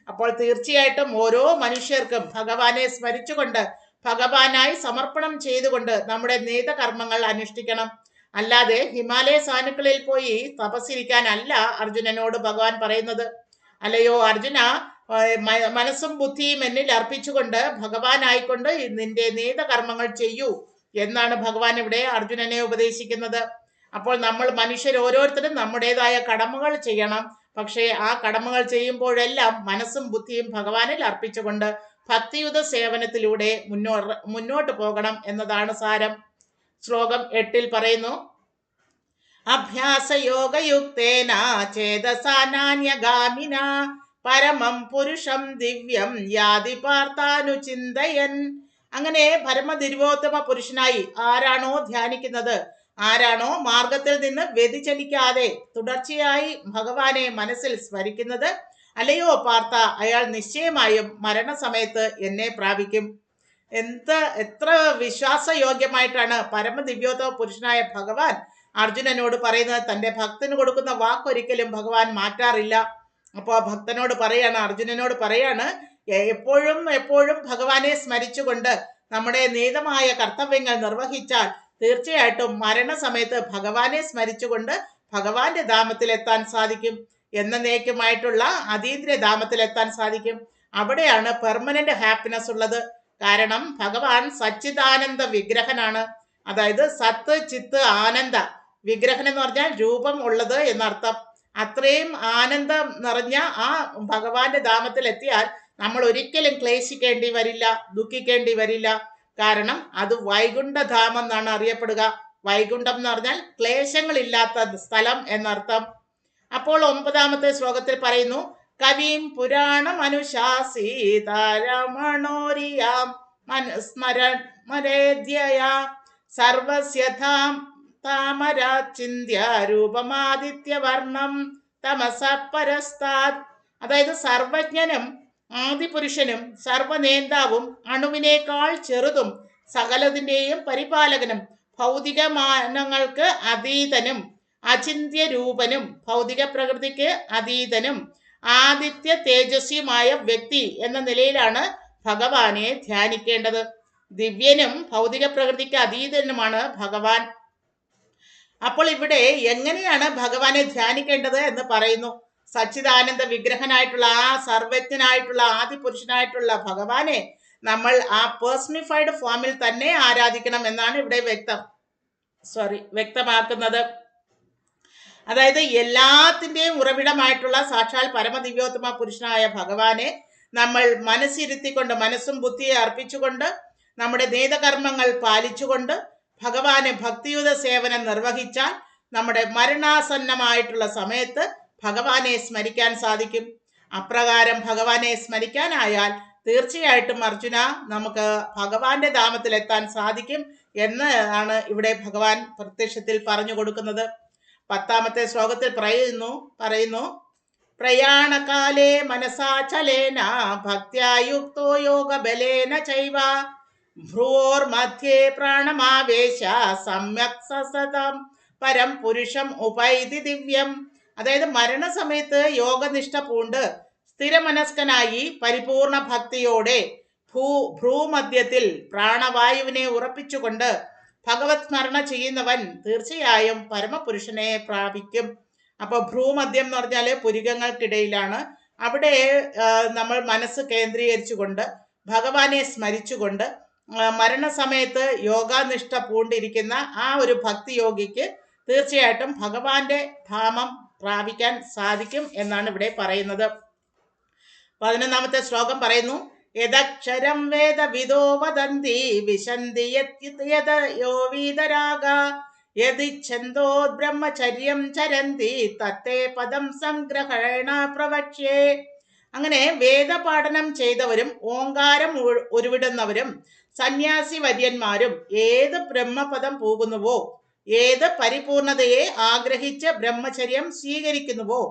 അപ്പോൾ തീർച്ചയായിട്ടും ഓരോ മനുഷ്യർക്കും ഭഗവാനെ സ്മരിച്ചുകൊണ്ട് ഭഗവാനായി സമർപ്പണം ചെയ്തുകൊണ്ട് നമ്മുടെ നേതകർമ്മങ്ങൾ അനുഷ്ഠിക്കണം. അല്ലാതെ ഹിമാലയ സാനുക്കളിൽ പോയി തപസ്സിരിക്കാനല്ല അർജുനനോട് ഭഗവാൻ പറയുന്നത്. അല്ലയോ അർജുന, മനസ്സും ബുദ്ധിയും എന്നിൽ അർപ്പിച്ചുകൊണ്ട് ഭഗവാനായിക്കൊണ്ട് നിന്റെ നേതകർമ്മങ്ങൾ ചെയ്യൂ എന്നാണ് ഭഗവാൻ ഇവിടെ അർജുനനെ ഉപദേശിക്കുന്നത്. അപ്പോൾ നമ്മൾ മനുഷ്യർ ഓരോരുത്തരും നമ്മുടേതായ കടമകൾ ചെയ്യണം. പക്ഷേ ആ കടമകൾ ചെയ്യുമ്പോഴെല്ലാം മനസ്സും ബുദ്ധിയും ഭഗവാനിൽ അർപ്പിച്ചുകൊണ്ട് ഭക്തിയുത സേവനത്തിലൂടെ മുന്നോട്ട് പോകണം എന്നതാണ് സാരം. ശ്ലോകം 8 പറയുന്നു, അഭ്യാസയോഗയുക്തേന ചേതസാ നാന്യഗാമിന പരമം പുരുഷം ദിവ്യം യാതി പാർത്ഥാനുചിന്തയൻ. അങ്ങനെ പരമദിവ്യോത്തമ പുരുഷനായി ആരാണോ ധ്യാനിക്കുന്നത്, ആരാണോ മാർഗത്തിൽ നിന്ന് വ്യതിചലിക്കാതെ തുടർച്ചയായി ഭഗവാനെ മനസ്സിൽ സ്മരിക്കുന്നത്, അല്ലയോ പാർത്ഥ, അയാൾ നിശ്ചയമായും മരണസമയത്ത് എന്നെ പ്രാപിക്കും. എത്ര വിശ്വാസയോഗ്യമായിട്ടാണ് പരമദിവ്യോത്തമ പുരുഷനായ ഭഗവാൻ അർജുനനോട് പറയുന്നത്. തന്റെ ഭക്തന് കൊടുക്കുന്ന വാക്കൊരിക്കലും ഭഗവാൻ മാറ്റാറില്ല. അപ്പോൾ ഭക്തനോട് പറയാണ്, അർജുനനോട് പറയാണ്, എപ്പോഴും എപ്പോഴും ഭഗവാനെ സ്മരിച്ചുകൊണ്ട് നമ്മുടെ നിയതമായ കർത്തവ്യങ്ങൾ നിർവഹിച്ചാൽ തീർച്ചയായിട്ടും മരണസമയത്ത് ഭഗവാനെ സ്മരിച്ചുകൊണ്ട് ഭഗവാന്റെ ധാമത്തിലെത്താൻ സാധിക്കും. എന്നേക്കുമായിട്ടുള്ള അതീന്ദ്രിയ ധാമത്തിലെത്താൻ സാധിക്കും. അവിടെയാണ് പെർമനന്റ് ഹാപ്പിനെസ് ഉള്ളത്. കാരണം ഭഗവാൻ സച്ചിദാനന്ദ വിഗ്രഹനാണ്. അതായത് സത്ത് ചിത്ത് ആനന്ദ വിഗ്രഹൻ എന്ന് പറഞ്ഞാൽ രൂപം ഉള്ളത് എന്നർത്ഥം. അത്രയും ആനന്ദം നിറഞ്ഞ ആ ഭഗവാന്റെ ധാമത്തിൽ എത്തിയാൽ നമ്മൾ ഒരിക്കലും ക്ലേശിക്കേണ്ടി വരില്ല, ദുഃഖിക്കേണ്ടി വരില്ല. കാരണം അത് വൈകുണ്ഠധാമം എന്നാണ് അറിയപ്പെടുക. വൈകുണ്ഠം എന്ന് പറഞ്ഞാൽ ക്ലേശങ്ങളില്ലാത്ത സ്ഥലം എന്നർത്ഥം. അപ്പോൾ 9ാമത്തെ ശ്ലോകത്തിൽ പറയുന്നു, കവിം പുരാണമനുശാസീതാരമണോരിയാം സ്മരേദ്യയാ സർവസ്യഥാം താമരാചിന്യ രൂപമാദിത്യവർണം തമസ പരസ്താത്. അതായത് സർവജ്ഞനും ആദിപുരുഷനും സർവനേതാവും അണുവിനേക്കാൾ ചെറുതും സകലതിൻ്റെയും പരിപാലകനും ഭൗതികമാനങ്ങൾക്ക് അതീതനും അചിന്ത്യ രൂപനും ഭൗതിക പ്രകൃതിക്ക് അതീതനും ആദിത്യ തേജസ്വിയുമായ വ്യക്തി എന്ന നിലയിലാണ് ഭഗവാനെ ധ്യാനിക്കേണ്ടത്. ദിവ്യനും ഭൗതിക പ്രകൃതിക്ക് അതീതനുമാണ് ഭഗവാൻ. അപ്പോൾ ഇവിടെ എങ്ങനെയാണ് ഭഗവാനെ ധ്യാനിക്കേണ്ടത് എന്ന് പറയുന്നു. സച്ചിദാനന്ദ വിഗ്രഹനായിട്ടുള്ള ആ സർവജ്ഞനായിട്ടുള്ള ആദിപുരുഷനായിട്ടുള്ള ഭഗവാനെ നമ്മൾ ആ പേഴ്സണിഫൈഡ് ഫോമിൽ തന്നെ ആരാധിക്കണം എന്നാണ് ഇവിടെ വ്യക്തമാക്കുന്നത്. അതായത് എല്ലാത്തിൻ്റെയും ഉറവിടമായിട്ടുള്ള സാക്ഷാൽ പരമദിവ്യോത്തമ പുരുഷനായ ഭഗവാനെ നമ്മൾ മനസ്സിരുത്തിക്കൊണ്ട്, മനസ്സും ബുദ്ധിയെ അർപ്പിച്ചുകൊണ്ട്, നമ്മുടെ നേതകർമ്മങ്ങൾ പാലിച്ചുകൊണ്ട് ഭഗവാനെ ഭക്തിയുത സേവനം നിർവഹിച്ചാൽ നമ്മുടെ മരണാസന്നമായിട്ടുള്ള സമയത്ത് ഭഗവാനെ സ്മരിക്കാൻ സാധിക്കും. അപ്രകാരം ഭഗവാനെ സ്മരിക്കാനായാൽ തീർച്ചയായിട്ടും അർജുന, നമുക്ക് ഭഗവാന്റെ ധാമത്തിലെത്താൻ സാധിക്കും എന്നാണ് ഇവിടെ ഭഗവാൻ പ്രത്യക്ഷത്തിൽ പറഞ്ഞു കൊടുക്കുന്നത്. 10ാമത്തെ ശ്ലോകത്തിൽ പറയുന്നു പ്രയാണകാലേ മനസാചലേന ഭക്ത്യായുക്തോ യോഗബലേന ചൈവ ഭ്രുവോർമധ്യേ പ്രാണമാവേശ സമ്യക് സസതം പരം പുരുഷം ഉപൈതി ദിവ്യം. അതായത് മരണസമയത്ത് യോഗനിഷ്ഠ പൂണ്ട് സ്ഥിരമനസ്കനായി പരിപൂർണ ഭക്തിയോടെ ഭ്രൂമധ്യത്തിൽ പ്രാണവായുവിനെ ഉറപ്പിച്ചുകൊണ്ട് ഭഗവത് സ്മരണ ചെയ്യുന്നവൻ തീർച്ചയായും പരമപുരുഷനെ പ്രാപിക്കും. അപ്പോൾ ഭ്രൂമധ്യം എന്ന് പറഞ്ഞാൽ പുരികങ്ങൾക്കിടയിലാണ്. അവിടെ നമ്മൾ മനസ്സ് കേന്ദ്രീകരിച്ചുകൊണ്ട് ഭഗവാനെ സ്മരിച്ചുകൊണ്ട് മരണസമയത്ത് യോഗാനിഷ്ഠ പൂണ്ടിരിക്കുന്ന ആ ഒരു ഭക്തി യോഗിക്ക് തീർച്ചയായിട്ടും ഭഗവാന്റെ ധാമം പ്രാപിക്കാൻ സാധിക്കും എന്നാണ് ഇവിടെ പറയുന്നത്. 11ാമത്തെ ശ്ലോകം പറയുന്നു, യദക്ഷരം വേദവിദോ വദന്തി വിശന്തി യോ വീതരാഗ യദിച്ഛന്തോ ബ്രഹ്മചര്യം ചരന്തി തത്തേ പദം സംഗ്രഹേണ പ്രവക്ഷ്യേ. അങ്ങനെ വേദപാഠനം ചെയ്തവരും ഓങ്കാരം ഉരുവിടുന്നവരും സന്യാസി വര്യന്മാരും ഏത് ബ്രഹ്മപദം പോകുന്നുവോ, ഏത് പരിപൂർണതയെ ആഗ്രഹിച്ച് ബ്രഹ്മചര്യം സ്വീകരിക്കുന്നുവോ,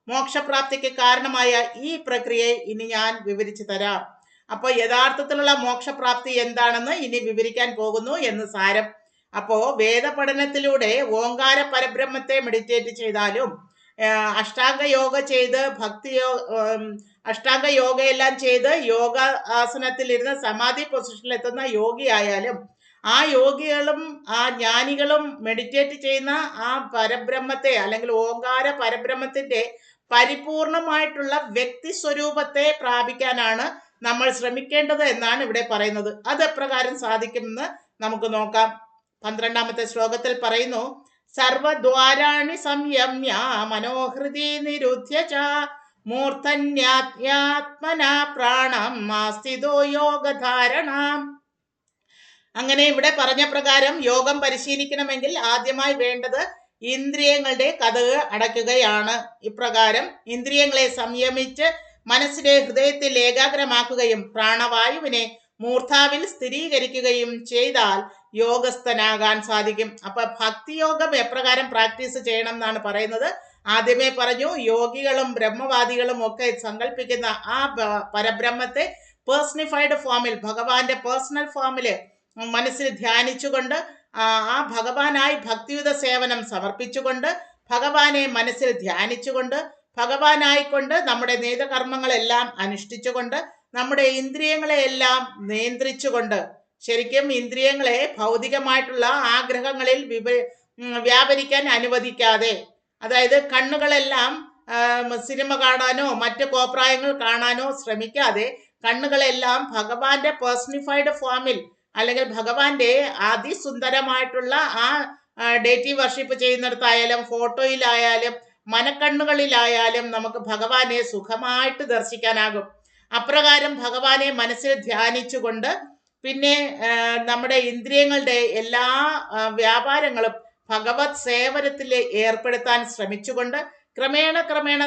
മോക്ഷപ്രാപ്തിക്ക് കാരണമായ ഈ പ്രക്രിയയെ ഇനി ഞാൻ വിവരിച്ചു തരാം. അപ്പോൾ യഥാർത്ഥത്തിലുള്ള മോക്ഷപ്രാപ്തി എന്താണെന്ന് ഇനി വിവരിക്കാൻ പോകുന്നു എന്ന് സാരം. അപ്പോൾ വേദപഠനത്തിലൂടെ ഓങ്കാര പരബ്രഹ്മത്തെ മെഡിറ്റേറ്റ് ചെയ്താലും അഷ്ടാംഗ യോഗ ചെയ്ത് അഷ്ടാംഗ യോഗയെല്ലാം ചെയ്ത് യോഗ ആസനത്തിലിരുന്ന് സമാധി പൊസിഷനിൽ എത്തുന്ന യോഗിയായാലും ആ യോഗികളും ആ ജ്ഞാനികളും മെഡിറ്റേറ്റ് ചെയ്യുന്ന ആ പരബ്രഹ്മത്തെ അല്ലെങ്കിൽ ഓങ്കാര പരബ്രഹ്മത്തിന്റെ പരിപൂർണമായിട്ടുള്ള വ്യക്തി സ്വരൂപത്തെ പ്രാപിക്കാനാണ് നമ്മൾ ശ്രമിക്കേണ്ടത് എന്നാണ് ഇവിടെ പറയുന്നത്. അത് എപ്രകാരം സാധിക്കുമെന്ന് നമുക്ക് നോക്കാം. 12ാമത്തെ ശ്ലോകത്തിൽ പറയുന്നു, സർവദ്വാരാണി സംയമ്യ മനോഹൃതി നിരുധ്യ ച മൂർധന്യാത്മനാ പ്രാണം ആസ്ഥിതോ യോഗധാരണം. അങ്ങനെ ഇവിടെ പറഞ്ഞ പ്രകാരം യോഗം പരിശീലിക്കണമെങ്കിൽ ആദ്യമായി വേണ്ടത് ഇന്ദ്രിയങ്ങളുടെ കതക് അടയ്ക്കുകയാണ്. ഇപ്രകാരം ഇന്ദ്രിയങ്ങളെ സംയമിച്ച് മനസ്സിനെ ഹൃദയത്തിൽ ഏകാഗ്രമാക്കുകയും പ്രാണവായുവിനെ മൂർധാവിൽ സ്ഥിരീകരിക്കുകയും ചെയ്താൽ യോഗസ്ഥനാകാൻ സാധിക്കും. അപ്പൊ ഭക്തിയോഗം എപ്രകാരം പ്രാക്ടീസ് ചെയ്യണം എന്നാണ് പറയുന്നത്. ആദ്യമേ പറഞ്ഞു, യോഗികളും ബ്രഹ്മവാദികളും ഒക്കെ സങ്കല്പിക്കുന്ന ആ പരബ്രഹ്മത്തെ പേഴ്സണിഫൈഡ് ഫോമിൽ, ഭഗവാന്റെ പേഴ്സണൽ ഫോമില് മനസ്സിൽ ധ്യാനിച്ചുകൊണ്ട് ആ ഭഗവാനായി ഭക്തിയുത സേവനം സമർപ്പിച്ചുകൊണ്ട് ഭഗവാനെ മനസ്സിൽ ധ്യാനിച്ചുകൊണ്ട് ഭഗവാനായിക്കൊണ്ട് നമ്മുടെ നീതകർമ്മങ്ങളെല്ലാം അനുഷ്ഠിച്ചുകൊണ്ട് നമ്മുടെ ഇന്ദ്രിയങ്ങളെ എല്ലാം നിയന്ത്രിച്ചുകൊണ്ട്, ശരിക്കും ഇന്ദ്രിയങ്ങളെ ഭൗതികമായിട്ടുള്ള ആഗ്രഹങ്ങളിൽ വ്യാപരിക്കാൻ അനുവദിക്കാതെ, അതായത് കണ്ണുകളെല്ലാം സിനിമ കാണാനോ മറ്റ് കോപ്രായങ്ങൾ കാണാനോ ശ്രമിക്കാതെ കണ്ണുകളെല്ലാം ഭഗവാന്റെ പേഴ്സണിഫൈഡ് ഫോമിൽ അല്ലെങ്കിൽ ഭഗവാന്റെ അതിസുന്ദരമായിട്ടുള്ള ആ ഡേറ്റി വർഷിപ്പ് ചെയ്യുന്നിടത്തായാലും ഫോട്ടോയിലായാലും മനക്കണ്ണുകളിലായാലും നമുക്ക് ഭഗവാനെ സുഖമായിട്ട് ദർശിക്കാനാകും. അപ്രകാരം ഭഗവാനെ മനസ്സിൽ ധ്യാനിച്ചുകൊണ്ട് പിന്നെ നമ്മുടെ ഇന്ദ്രിയങ്ങളുടെ എല്ലാ വ്യാപാരങ്ങളും ഭഗവത് സേവനത്തിൽ ഏർപ്പെടുത്താൻ ശ്രമിച്ചുകൊണ്ട് ക്രമേണ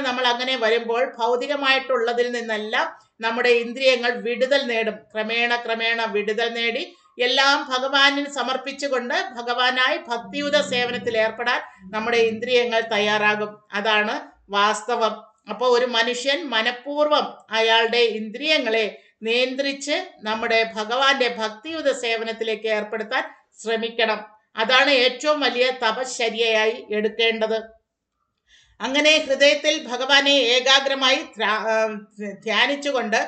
നമ്മൾ അങ്ങനെ വരുമ്പോൾ ഭൗതികമായിട്ടുള്ളതിൽ നിന്നെല്ലാം നമ്മുടെ ഇന്ദ്രിയങ്ങൾ വിടുതൽ നേടും. ക്രമേണ വിടുതൽ നേടി എല്ലാം ഭഗവാനിൽ സമർപ്പിച്ചുകൊണ്ട് ഭഗവാനായി ഭക്തിയുത സേവനത്തിൽ ഏർപ്പെടാൻ നമ്മുടെ ഇന്ദ്രിയങ്ങൾ തയ്യാറാകും. അതാണ് വാസ്തവം. അപ്പോൾ ഒരു മനുഷ്യൻ മനഃപൂർവ്വം അയാളുടെ ഇന്ദ്രിയങ്ങളെ നിയന്ത്രിച്ച് നമ്മുടെ ഭഗവാന്റെ ഭക്തിയുത സേവനത്തിലേക്ക് ഏർപ്പെടുത്താൻ ശ്രമിക്കണം. അതാണ് ഏറ്റവും വലിയ തപശ്ചര്യയായി എടുക്കേണ്ടത്. അങ്ങനെ ഹൃദയത്തിൽ ഭഗവാനെ ഏകാഗ്രമായി ധ്യാനിച്ചുകൊണ്ട്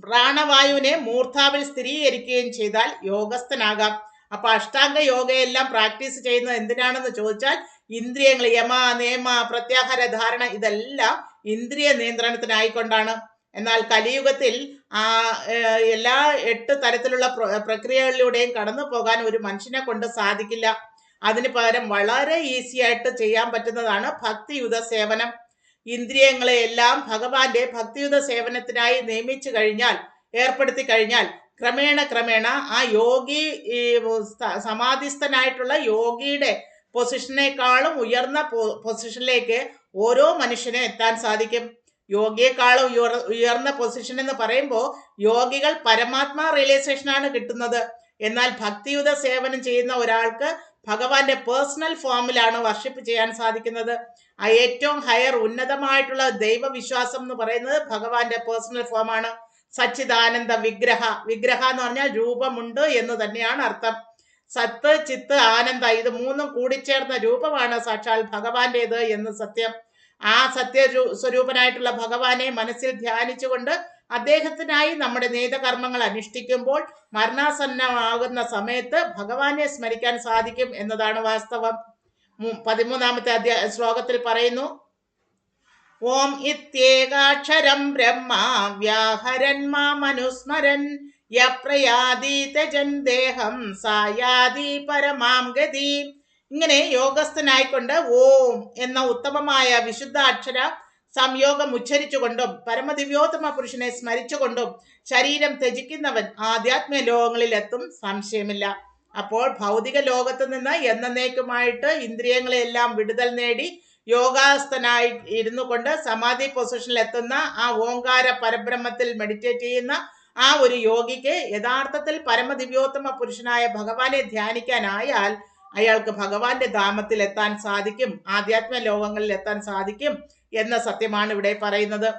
പ്രാണവായുവിനെ മൂർധാവിൽ സ്ഥിരീകരിക്കുകയും ചെയ്താൽ യോഗസ്ഥനാകാം. അപ്പൊ അഷ്ടാംഗ യോഗയെല്ലാം പ്രാക്ടീസ് ചെയ്യുന്നത് എന്തിനാണെന്ന് ചോദിച്ചാൽ ഇന്ദ്രിയങ്ങൾ യമ നിയമ പ്രത്യാഹാര ധാരണ ഇതെല്ലാം ഇന്ദ്രിയ നിയന്ത്രണത്തിനായിക്കൊണ്ടാണ്. എന്നാൽ കലിയുഗത്തിൽ എല്ലാ 8 തരത്തിലുള്ള പ്രക്രിയകളിലൂടെയും കടന്നു പോകാൻ ഒരു മനുഷ്യനെ കൊണ്ട് സാധിക്കില്ല. അതിന് പകരം വളരെ ഈസി ആയിട്ട് ചെയ്യാൻ പറ്റുന്നതാണ് ഭക്തിയുത സേവനം. ഇന്ദ്രിയങ്ങളെ എല്ലാം ഭഗവാന്റെ ഭക്തിയുത സേവനത്തിനായി നിയമിച്ചു കഴിഞ്ഞാൽ, ഏർപ്പെടുത്തി കഴിഞ്ഞാൽ ക്രമേണ ആ യോഗി സമാധിസ്ഥനായിട്ടുള്ള യോഗിയുടെ പൊസിഷനേക്കാളും ഉയർന്ന പൊസിഷനിലേക്ക് ഓരോ മനുഷ്യനും എത്താൻ സാധിക്കും. യോഗിയെക്കാളും ഉയർന്ന പൊസിഷൻ എന്ന് പറയുമ്പോൾ യോഗികൾ പരമാത്മാ റിയലൈസേഷനാണ് കിട്ടുന്നത്. എന്നാൽ ഭക്തിയുത സേവനം ചെയ്യുന്ന ഒരാൾക്ക് ഭഗവാന്റെ പേഴ്സണൽ ഫോമിലാണ് വർഷിപ്പ് ചെയ്യാൻ സാധിക്കുന്നത്. ആ ഏറ്റവും ഹയർ ഉന്നതമായിട്ടുള്ള ദൈവവിശ്വാസം എന്ന് പറയുന്നത് ഭഗവാന്റെ പേഴ്സണൽ ഫോമാണ്. സച്ചിദാനന്ദ വിഗ്രഹ എന്ന് പറഞ്ഞാൽ രൂപമുണ്ട് എന്ന് തന്നെയാണ് അർത്ഥം. സത്ത് ചിത്ത് ആനന്ദ ഇത് മൂന്നും കൂടിച്ചേർന്ന രൂപമാണ് സാക്ഷാൽ ഭഗവാന്റേത് എന്ന് സത്യം. ആ സത്യ സ്വരൂപനായിട്ടുള്ള ഭഗവാനെ മനസ്സിൽ ധ്യാനിച്ചുകൊണ്ട് അദ്ദേഹത്തിനായി നമ്മുടെ നീതകർമ്മങ്ങൾ അനുഷ്ഠിക്കുമ്പോൾ മരണാസന്നമാകുന്ന സമയത്ത് ഭഗവാനെ സ്മരിക്കാൻ സാധിക്കും എന്നതാണ് വാസ്തവം. 13ാമത്തെ ശ്ലോകത്തിൽ പറയുന്നു, ഓം ഇത്യേകാക്ഷരം ബ്രഹ്മ വ്യാഹരൻ മാമനുസ്മരൻ യപ്രയാതി തജൻ ദേഹം സായാതി പരമാം ഗതി. ഇങ്ങനെ യോഗസ്ഥനായിക്കൊണ്ട് ഓം എന്ന ഉത്തമമായ വിശുദ്ധ അക്ഷര സംയോഗം ഉച്ചരിച്ചുകൊണ്ടും പരമദിവ്യോത്തമ പുരുഷനെ സ്മരിച്ചുകൊണ്ടും ശരീരം ത്യജിക്കുന്നവൻ ആധ്യാത്മിക ലോകങ്ങളിൽ എത്തും, സംശയമില്ല. അപ്പോൾ ഭൗതിക ലോകത്ത് നിന്ന് എന്നേക്കുമായിട്ട് ഇന്ദ്രിയങ്ങളെല്ലാം വിടുതൽ നേടി യോഗാസ്ഥനായി ഇരുന്നു കൊണ്ട് സമാധി പൊസിഷനിൽ എത്തുന്ന ആ ഓങ്കാര പരബ്രഹ്മത്തിൽ മെഡിറ്റേറ്റ് ചെയ്യുന്ന ആ ഒരു യോഗിക്ക് യഥാർത്ഥത്തിൽ പരമദിവ്യോത്തമ പുരുഷനായ ഭഗവാനെ ധ്യാനിക്കാനായാൽ അയാൾക്ക് ഭഗവാന്റെ ധാമത്തിൽ എത്താൻ സാധിക്കും, ആധ്യാത്മിക ലോകങ്ങളിൽ എത്താൻ സാധിക്കും എന്ന സത്യമാണ് ഇവിടെ പറയുന്നത്.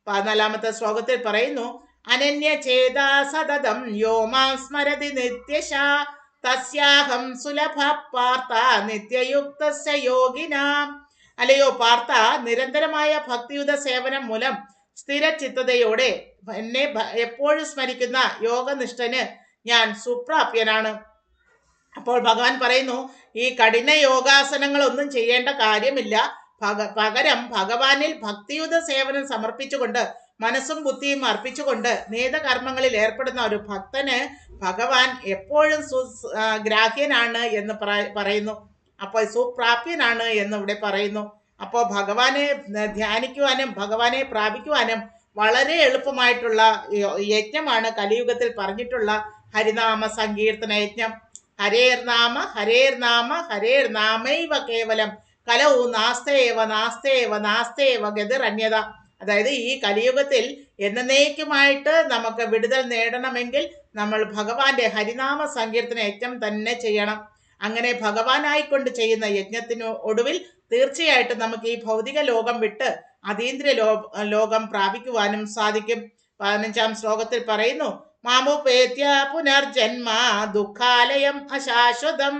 14ാമത്തെ ശ്ലോകത്തിൽ പറയുന്നു, അനന്യ ചേതാ സതതം യോ മാം സ്മരതി നിത്യശ തസ്യാഹം സുലഭ പാർത്ഥ നിത്യയുക്തസ്യ യോഗിനാം. അല്ലയോ പാർത്ഥ, നിരന്തരമായ ഭക്തിയുത സേവനം മൂലം സ്ഥിരചിത്തതയോടെ എന്നെ എപ്പോഴും സ്മരിക്കുന്ന യോഗനിഷ്ഠന് ഞാൻ സുപ്രാപ്യനാണ്. അപ്പോൾ ഭഗവാൻ പറയുന്നു, ഈ കഠിന യോഗാസനങ്ങളൊന്നും ചെയ്യേണ്ട കാര്യമില്ല. പകരം ഭഗവാനിൽ ഭക്തിയുത സേവനം സമർപ്പിച്ചുകൊണ്ട് മനസ്സും ബുദ്ധിയും അർപ്പിച്ചുകൊണ്ട് നീതകർമ്മങ്ങളിൽ ഏർപ്പെടുന്ന ഒരു ഭക്തന് ഭഗവാൻ എപ്പോഴും ഗ്രാഹ്യനാണ് എന്ന് പറയുന്നു. അപ്പോൾ സുപ്രാപ്യനാണ് എന്ന് ഇവിടെ പറയുന്നു. അപ്പോൾ ഭഗവാനെ ധ്യാനിക്കുവാനും ഭഗവാനെ പ്രാപിക്കുവാനും വളരെ എളുപ്പമായിട്ടുള്ള യജ്ഞമാണ് കലിയുഗത്തിൽ പറഞ്ഞിട്ടുള്ള ഹരിനാമ സങ്കീർത്തന യജ്ഞം. ഹരേർനാമ ഹരേർനാമ ഹരേർനാമൈവ കേവലം കലവും നാസ്തേവ നാസ്തേവ നാസ്തേവ ഗതിരന്യത. അതായത് ഈ കലിയുഗത്തിൽ എന്നേക്കുമായിട്ട് നമുക്ക് വിടുതൽ നേടണമെങ്കിൽ നമ്മൾ ഭഗവാന്റെ ഹരിനാമ സങ്കീർത്തന യജ്ഞം തന്നെ ചെയ്യണം. അങ്ങനെ ഭഗവാനായിക്കൊണ്ട് ചെയ്യുന്ന യജ്ഞത്തിനു ഒടുവിൽ തീർച്ചയായിട്ടും നമുക്ക് ഈ ഭൗതിക ലോകം വിട്ട് അതീന്ദ്രിയ ലോകം പ്രാപിക്കുവാനും സാധിക്കും. 15-ാം ശ്ലോകത്തിൽ പറയുന്നു, മാമുപേത്യ പുനർജന്മ ദുഃഖാലയം അശാശ്വതം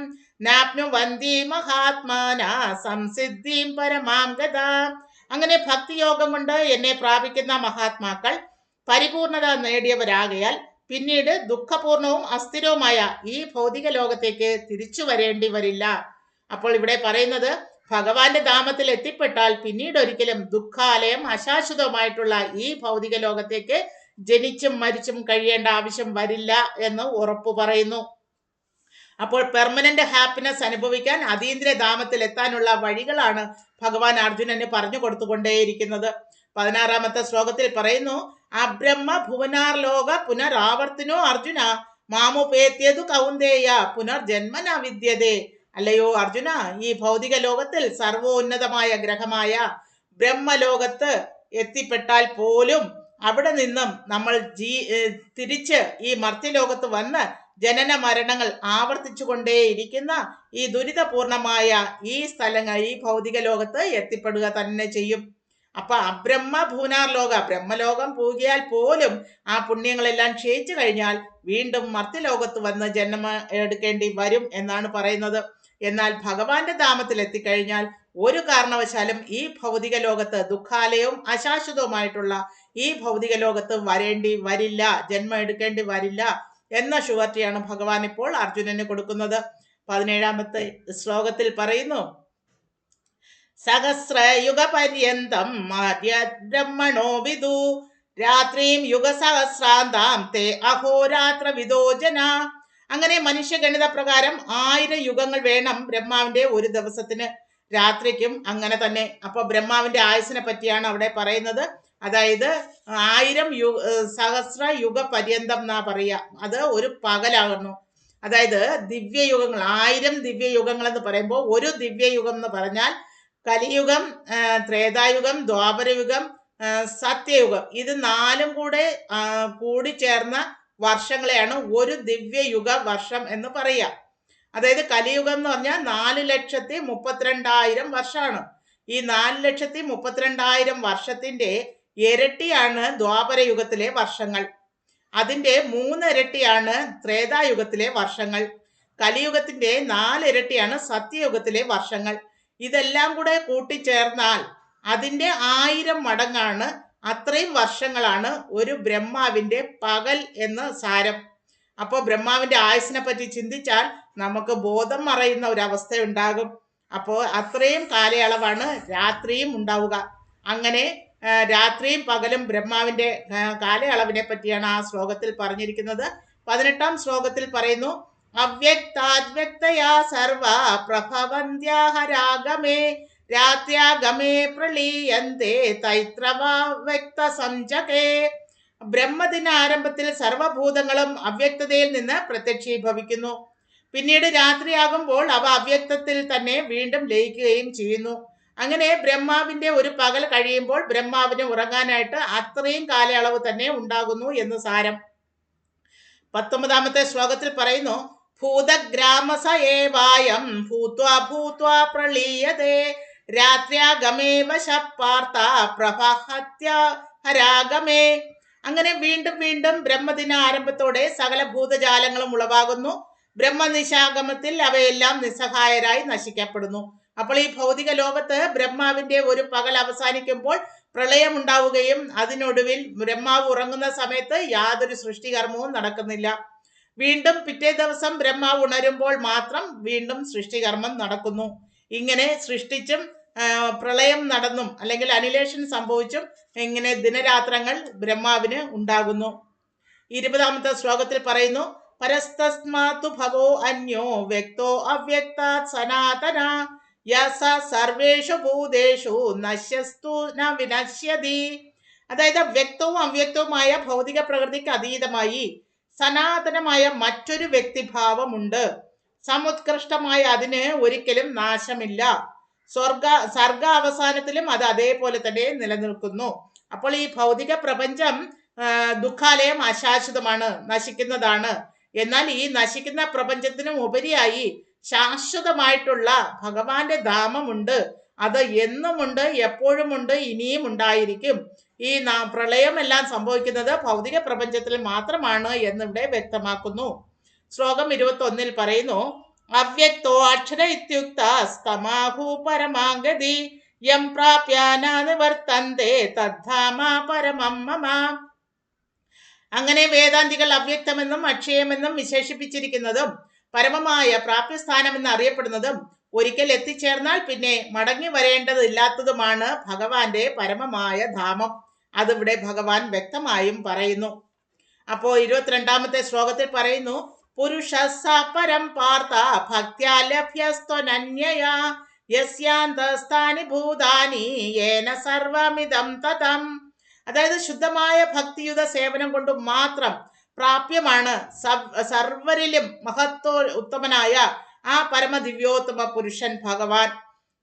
നാപ്നുവന്തി മഹാത്മാന സംസിദ്ധിം പരമാം ഗതാം. അങ്ങനെ ഭക്തിയോഗം കൊണ്ട് എന്നെ പ്രാപിക്കുന്ന മഹാത്മാക്കൾ പരിപൂർണത നേടിയവരാകയാൽ പിന്നീട് ദുഃഖപൂർണവും അസ്ഥിരവുമായ ഈ ഭൗതിക ലോകത്തേക്ക് തിരിച്ചു വരേണ്ടി വരില്ല. അപ്പോൾ ഇവിടെ പറയുന്നത്, ഭഗവാന്റെ ധാമത്തിൽ എത്തിപ്പെട്ടാൽ പിന്നീട് ഒരിക്കലും ദുഃഖാലയം അശാശ്വതമായിട്ടുള്ള ഈ ഭൗതിക ലോകത്തേക്ക് ജനിച്ചും മരിച്ചും കഴിയേണ്ട ആവശ്യം വരില്ല എന്ന് ഉറപ്പു പറയുന്നു. അപ്പോൾ പെർമനന്റ് ഹാപ്പിനെസ് അനുഭവിക്കാൻ അതീന്ദ്രിയ ധാമത്തിൽ എത്താനുള്ള വഴികളാണ് ഭഗവാൻ അർജുനന് പറഞ്ഞു കൊടുത്തുകൊണ്ടേയിരിക്കുന്നത്. 16-ാമത്തെ ശ്ലോകത്തിൽ പറയുന്നു, അബ്രഹ്മ ഭുവനാർ ലോക പുനരാവർത്തിനോ അർജുന മാമുപേത്യതു കൗന്ദേയ പുനർജന്മന വിദ്യതേ. അല്ലയോ അർജുന, ഈ ഭൗതിക ലോകത്തിൽ സർവോന്നതമായ ഗ്രഹമായ ബ്രഹ്മലോകത്ത് എത്തിപ്പെട്ടാൽ പോലും അവിടെ നിന്നും നമ്മൾ തിരിച്ച് ഈ മർത്യലോകത്ത് വന്ന് ജനന മരണങ്ങൾ ആവർത്തിച്ചു കൊണ്ടേയിരിക്കുന്ന ഈ ദുരിതപൂർണമായ ഈ സ്ഥലങ്ങൾ, ഈ ഭൗതിക ലോകത്ത് എത്തിപ്പെടുക തന്നെ ചെയ്യും. അപ്പൊ അബ്രഹ്മ ഭൂനാർ ലോക, ബ്രഹ്മലോകം പോകിയാൽ പോലും ആ പുണ്യങ്ങളെല്ലാം ക്ഷയിച്ചു കഴിഞ്ഞാൽ വീണ്ടും മർത്യലോകത്ത് വന്ന് ജന്മം എടുക്കേണ്ടി വരും എന്നാണ് പറയുന്നത്. എന്നാൽ ഭഗവാന്റെ ധാമത്തിൽ എത്തിക്കഴിഞ്ഞാൽ ഒരു കാരണവശാലും ഈ ഭൗതിക ലോകത്ത് ദുഃഖാലയവും അശാശ്വതവുമായിട്ടുള്ള ഈ ഭൗതിക ലോകത്ത് വരേണ്ടി വരില്ല, ജന്മം എടുക്കേണ്ടി വരില്ല എന്ന ഷുവർട്ടിയാണ് ഭഗവാൻ ഇപ്പോൾ അർജുനന് കൊടുക്കുന്നത്. 17-ാമത്തെ ശ്ലോകത്തിൽ പറയുന്നു, സഹസ്രയുഗ പര്യന്തം ബ്രഹ്മണോ വിദു രാത്രിയും യുഗസഹസ്രാന്താം തേ അഹോരാത്ര വിദോജന. അങ്ങനെ മനുഷ്യഗണിത പ്രകാരം 1000 യുഗങ്ങൾ വേണം ബ്രഹ്മാവിന്റെ ഒരു ദിവസത്തിന്. രാത്രിക്കും അങ്ങനെ തന്നെ. അപ്പൊ ബ്രഹ്മാവിന്റെ ആയുസിനെ പറ്റിയാണ് അവിടെ പറയുന്നത്. അതായത് 1000 സഹസ്ര യുഗ പര്യന്തം എന്നാ പറയുക. അത് ഒരു പകലാകുന്നു. അതായത് ദിവ്യയുഗങ്ങൾ, 1000 ദിവ്യയുഗങ്ങൾ എന്ന് പറയുമ്പോൾ ഒരു ദിവ്യയുഗം എന്ന് പറഞ്ഞാൽ കലിയുഗം, ത്രേതായുഗം, ദ്വാപരയുഗം, സത്യയുഗം, ഇത് 4ഉം കൂടി ചേർന്ന വർഷങ്ങളെയാണ് ഒരു ദിവ്യയുഗ വർഷം എന്ന് പറയുക. അതായത് കലിയുഗം എന്ന് പറഞ്ഞാൽ 4,32,000 വർഷമാണ്. ഈ 4,32,000 വർഷത്തിന്റെ ഇരട്ടിയാണ് ദ്വാപരയുഗത്തിലെ വർഷങ്ങൾ. അതിന്റെ 3 ഇരട്ടിയാണ് ത്രേതായുഗത്തിലെ വർഷങ്ങൾ. കലിയുഗത്തിന്റെ 4 ഇരട്ടിയാണ് സത്യയുഗത്തിലെ വർഷങ്ങൾ. ഇതെല്ലാം കൂടെ കൂട്ടിച്ചേർന്നാൽ അതിന്റെ 1000 മടങ്ങാണ്. അത്രയും വർഷങ്ങളാണ് ഒരു ബ്രഹ്മാവിന്റെ പകൽ എന്ന് സാരം. അപ്പോൾ ബ്രഹ്മാവിന്റെ ആയുസിനെ പറ്റി ചിന്തിച്ചാൽ നമുക്ക് ബോധം മറയുന്ന ഒരവസ്ഥ ഉണ്ടാകും. അപ്പോൾ അത്രയും കാലയളവാണ് രാത്രിയും ഉണ്ടാവുക. അങ്ങനെ രാത്രിയും പകലും ബ്രഹ്മാവിന്റെ കാലയളവിനെ പറ്റിയാണ് ആ ശ്ലോകത്തിൽ പറഞ്ഞിരിക്കുന്നത്. 18-ാം ശ്ലോകത്തിൽ പറയുന്നു, അവ്യക്താദ്വ്യക്തയാ സർവ പ്രഭവന്ത്യാഹരാഗമേ രാത്ര്യാഗമേ പ്രളീയന്തേ തൈത്രവാ വ്യക്ത സംജകേ. ബ്രഹ്മദിന ആരംഭത്തിൽ സർവഭൂതങ്ങളും അവ്യക്തതയിൽ നിന്ന് പ്രത്യക്ഷീഭവിക്കുന്നു. പിന്നീട് രാത്രിയാകുമ്പോൾ അവ അവ്യക്തത്തിൽ തന്നെ വീണ്ടും ലയിക്കുകയും ചെയ്യുന്നു. അങ്ങനെ ബ്രഹ്മാവിന്റെ ഒരു പകൽ കഴിയുമ്പോൾ ബ്രഹ്മാവിന് ഉറങ്ങാനായിട്ട് അത്രയും കാലയളവ് തന്നെ ഉണ്ടാകുന്നു എന്ന് സാരം. 19-ാമത്തെ ശ്ലോകത്തിൽ പറയുന്നു, ഭൂതഗ്രാമസ ഏവായം ഭൂത്വാ ഭൂത്വാ പ്രളീയതേ രാത്ര്യാഗമേ വശപ്പാർത്ത പ്രഭഹത്യ ഹരാഗമേ. അങ്ങനെ വീണ്ടും വീണ്ടും ബ്രഹ്മദിന ആരംഭത്തോടെ സകല ഭൂതജാലങ്ങളും ഉളവാകുന്നു. ബ്രഹ്മനിശാഗമത്തിൽ അവയെല്ലാം നിസ്സഹായരായി നശിക്കപ്പെടുന്നു. അപ്പോൾ ഈ ഭൗതിക ലോകത്ത് ബ്രഹ്മാവിന്റെ ഒരു പകൽ അവസാനിക്കുമ്പോൾ പ്രളയം ഉണ്ടാവുകയും അതിനൊടുവിൽ ബ്രഹ്മാവ് ഉറങ്ങുന്ന സമയത്ത് യാതൊരു സൃഷ്ടികർമ്മവും നടക്കുന്നില്ല. വീണ്ടും പിറ്റേ ദിവസം ബ്രഹ്മാവ് ഉണരുമ്പോൾ മാത്രം വീണ്ടും സൃഷ്ടികർമ്മം നടക്കുന്നു. ഇങ്ങനെ സൃഷ്ടിച്ചും പ്രളയം നടന്നും അല്ലെങ്കിൽ അനിലേഷൻ സംഭവിച്ചും ഇങ്ങനെ ദിനരാത്രങ്ങൾ ബ്രഹ്മാവിന് ഉണ്ടാകുന്നു. 20-ാമത്തെ ശ്ലോകത്തിൽ പറയുന്നു, പരസ്തസ്മാതു ഭവോ അന്യോ വ്യക്തോ അവ്യക്താത് സനാതന യസ സർവേഷു ഭൂതേഷു നശ്യസ്തു ന വിനശ്യതി. അതായത് വ്യക്തവും അവ്യക്തവുമായ ഭൗതിക പ്രകൃതിക്ക് അതീതമായി സനാതനമായ മറ്റൊരു വ്യക്തിഭാവമുണ്ട്. സമുത്കൃഷ്ടമായ അതിന് ഒരിക്കലും നാശമില്ല. സർഗ അവസാനത്തിലും അത് അതേപോലെ തന്നെ നിലനിൽക്കുന്നു. അപ്പോൾ ഈ ഭൗതിക പ്രപഞ്ചം ദുഃഖാലയം അശാശ്വതമാണ്, നശിക്കുന്നതാണ്. എന്നാൽ ഈ നശിക്കുന്ന പ്രപഞ്ചത്തിനും ഉപരിയായി ശാശ്വതമായിട്ടുള്ള ഭഗവാന്റെ ധാമമുണ്ട്. അത് എന്നുമുണ്ട്, എപ്പോഴുമുണ്ട്, ഇനിയും ഉണ്ടായിരിക്കും. ഈ പ്രളയമെല്ലാം സംഭവിക്കുന്നത് ഭൗതിക പ്രപഞ്ചത്തിൽ മാത്രമാണ് എന്നിവിടെ വ്യക്തമാക്കുന്നു. ശ്ലോകം 21 പറയുന്നു, അവ്യക്തോ അക്ഷര ഇത്യുക്ത സ്തമാഹു പരമാഗതി യം പ്രാപ്യാന നിവർത്തന്തേ തദ്ധാമ പരമം മമ. അങ്ങനെ വേദാന്തികൾ അവ്യക്തമെന്നും അക്ഷയമെന്നും വിശേഷിപ്പിച്ചിരിക്കുന്നതും പരമമായ പ്രാപ്യസ്ഥാനമെന്ന് അറിയപ്പെടുന്നതും ഒരിക്കൽ എത്തിച്ചേർന്നാൽ പിന്നെ മടങ്ങി വരേണ്ടതില്ലാത്തതുമാണ് ഭഗവാന്റെ പരമമായ ധാമം. അതിവിടെ ഭഗവാൻ വ്യക്തമായും പറയുന്നു. അപ്പോ 22 ശ്ലോകത്തിൽ പറയുന്നു, പുരുഷ പരം പാർത്ഥ ഭക്ത്യാ ലഭ്യസ്ത്വനന്യയാ യസ്യാന്തസ്ഥാനി ഭൂതാനി യേന സർവമിദം തതം. അതായത് ശുദ്ധമായ ഭക്തിയുത സേവനം കൊണ്ട് മാത്രം പ്രാപ്യമാണ് സർവരിലും ഉത്തമനായ ആ പരമദിവ്യോത്തമ പുരുഷൻ ഭഗവാൻ.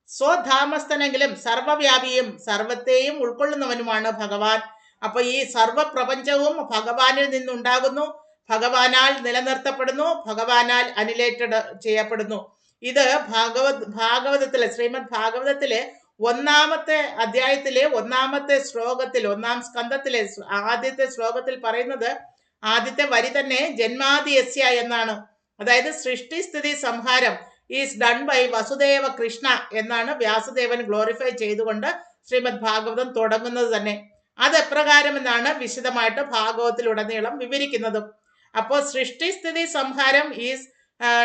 സ്വധാമസ്ഥനെങ്കിലും സർവവ്യാപിയും സർവത്തെയും ഉൾക്കൊള്ളുന്നവനുമാണ് ഭഗവാൻ. അപ്പൊ ഈ സർവപ്രപഞ്ചവും ഭഗവാനിൽ നിന്നുണ്ടാകുന്നു, ഭഗവാനാൽ നിലനിർത്തപ്പെടുന്നു, ഭഗവാനാൽ അനിലേറ്റഡ് ചെയ്യപ്പെടുന്നു. ഇത് ഭാഗവതത്തിലെ ശ്രീമദ് ഭാഗവതത്തിലെ 1-ാമത്തെ അധ്യായത്തിലെ 1-ാമത്തെ ശ്ലോകത്തിൽ 1-ാം സ്കന്ധത്തിലെ ആദ്യത്തെ ശ്ലോകത്തിൽ പറയുന്നത്, ആദ്യത്തെ വരി തന്നെ ജന്മാദിയസ്യ എന്നാണ്. അതായത് സൃഷ്ടി സ്ഥിതി സംഹാരം ഈസ് ഡൺ ബൈ വസുദേവ കൃഷ്ണ എന്നാണ് വ്യാസദേവൻ ഗ്ലോറിഫൈ ചെയ്തുകൊണ്ട് ശ്രീമദ് ഭാഗവതം തുടങ്ങുന്നത് തന്നെ. അത് എപ്രകാരമെന്നാണ് വിശദമായിട്ട് ഭാഗവതത്തിലുടനീളം വിവരിക്കുന്നതും. അപ്പോൾ സൃഷ്ടി സ്ഥിതി സംഹാരം ഈസ്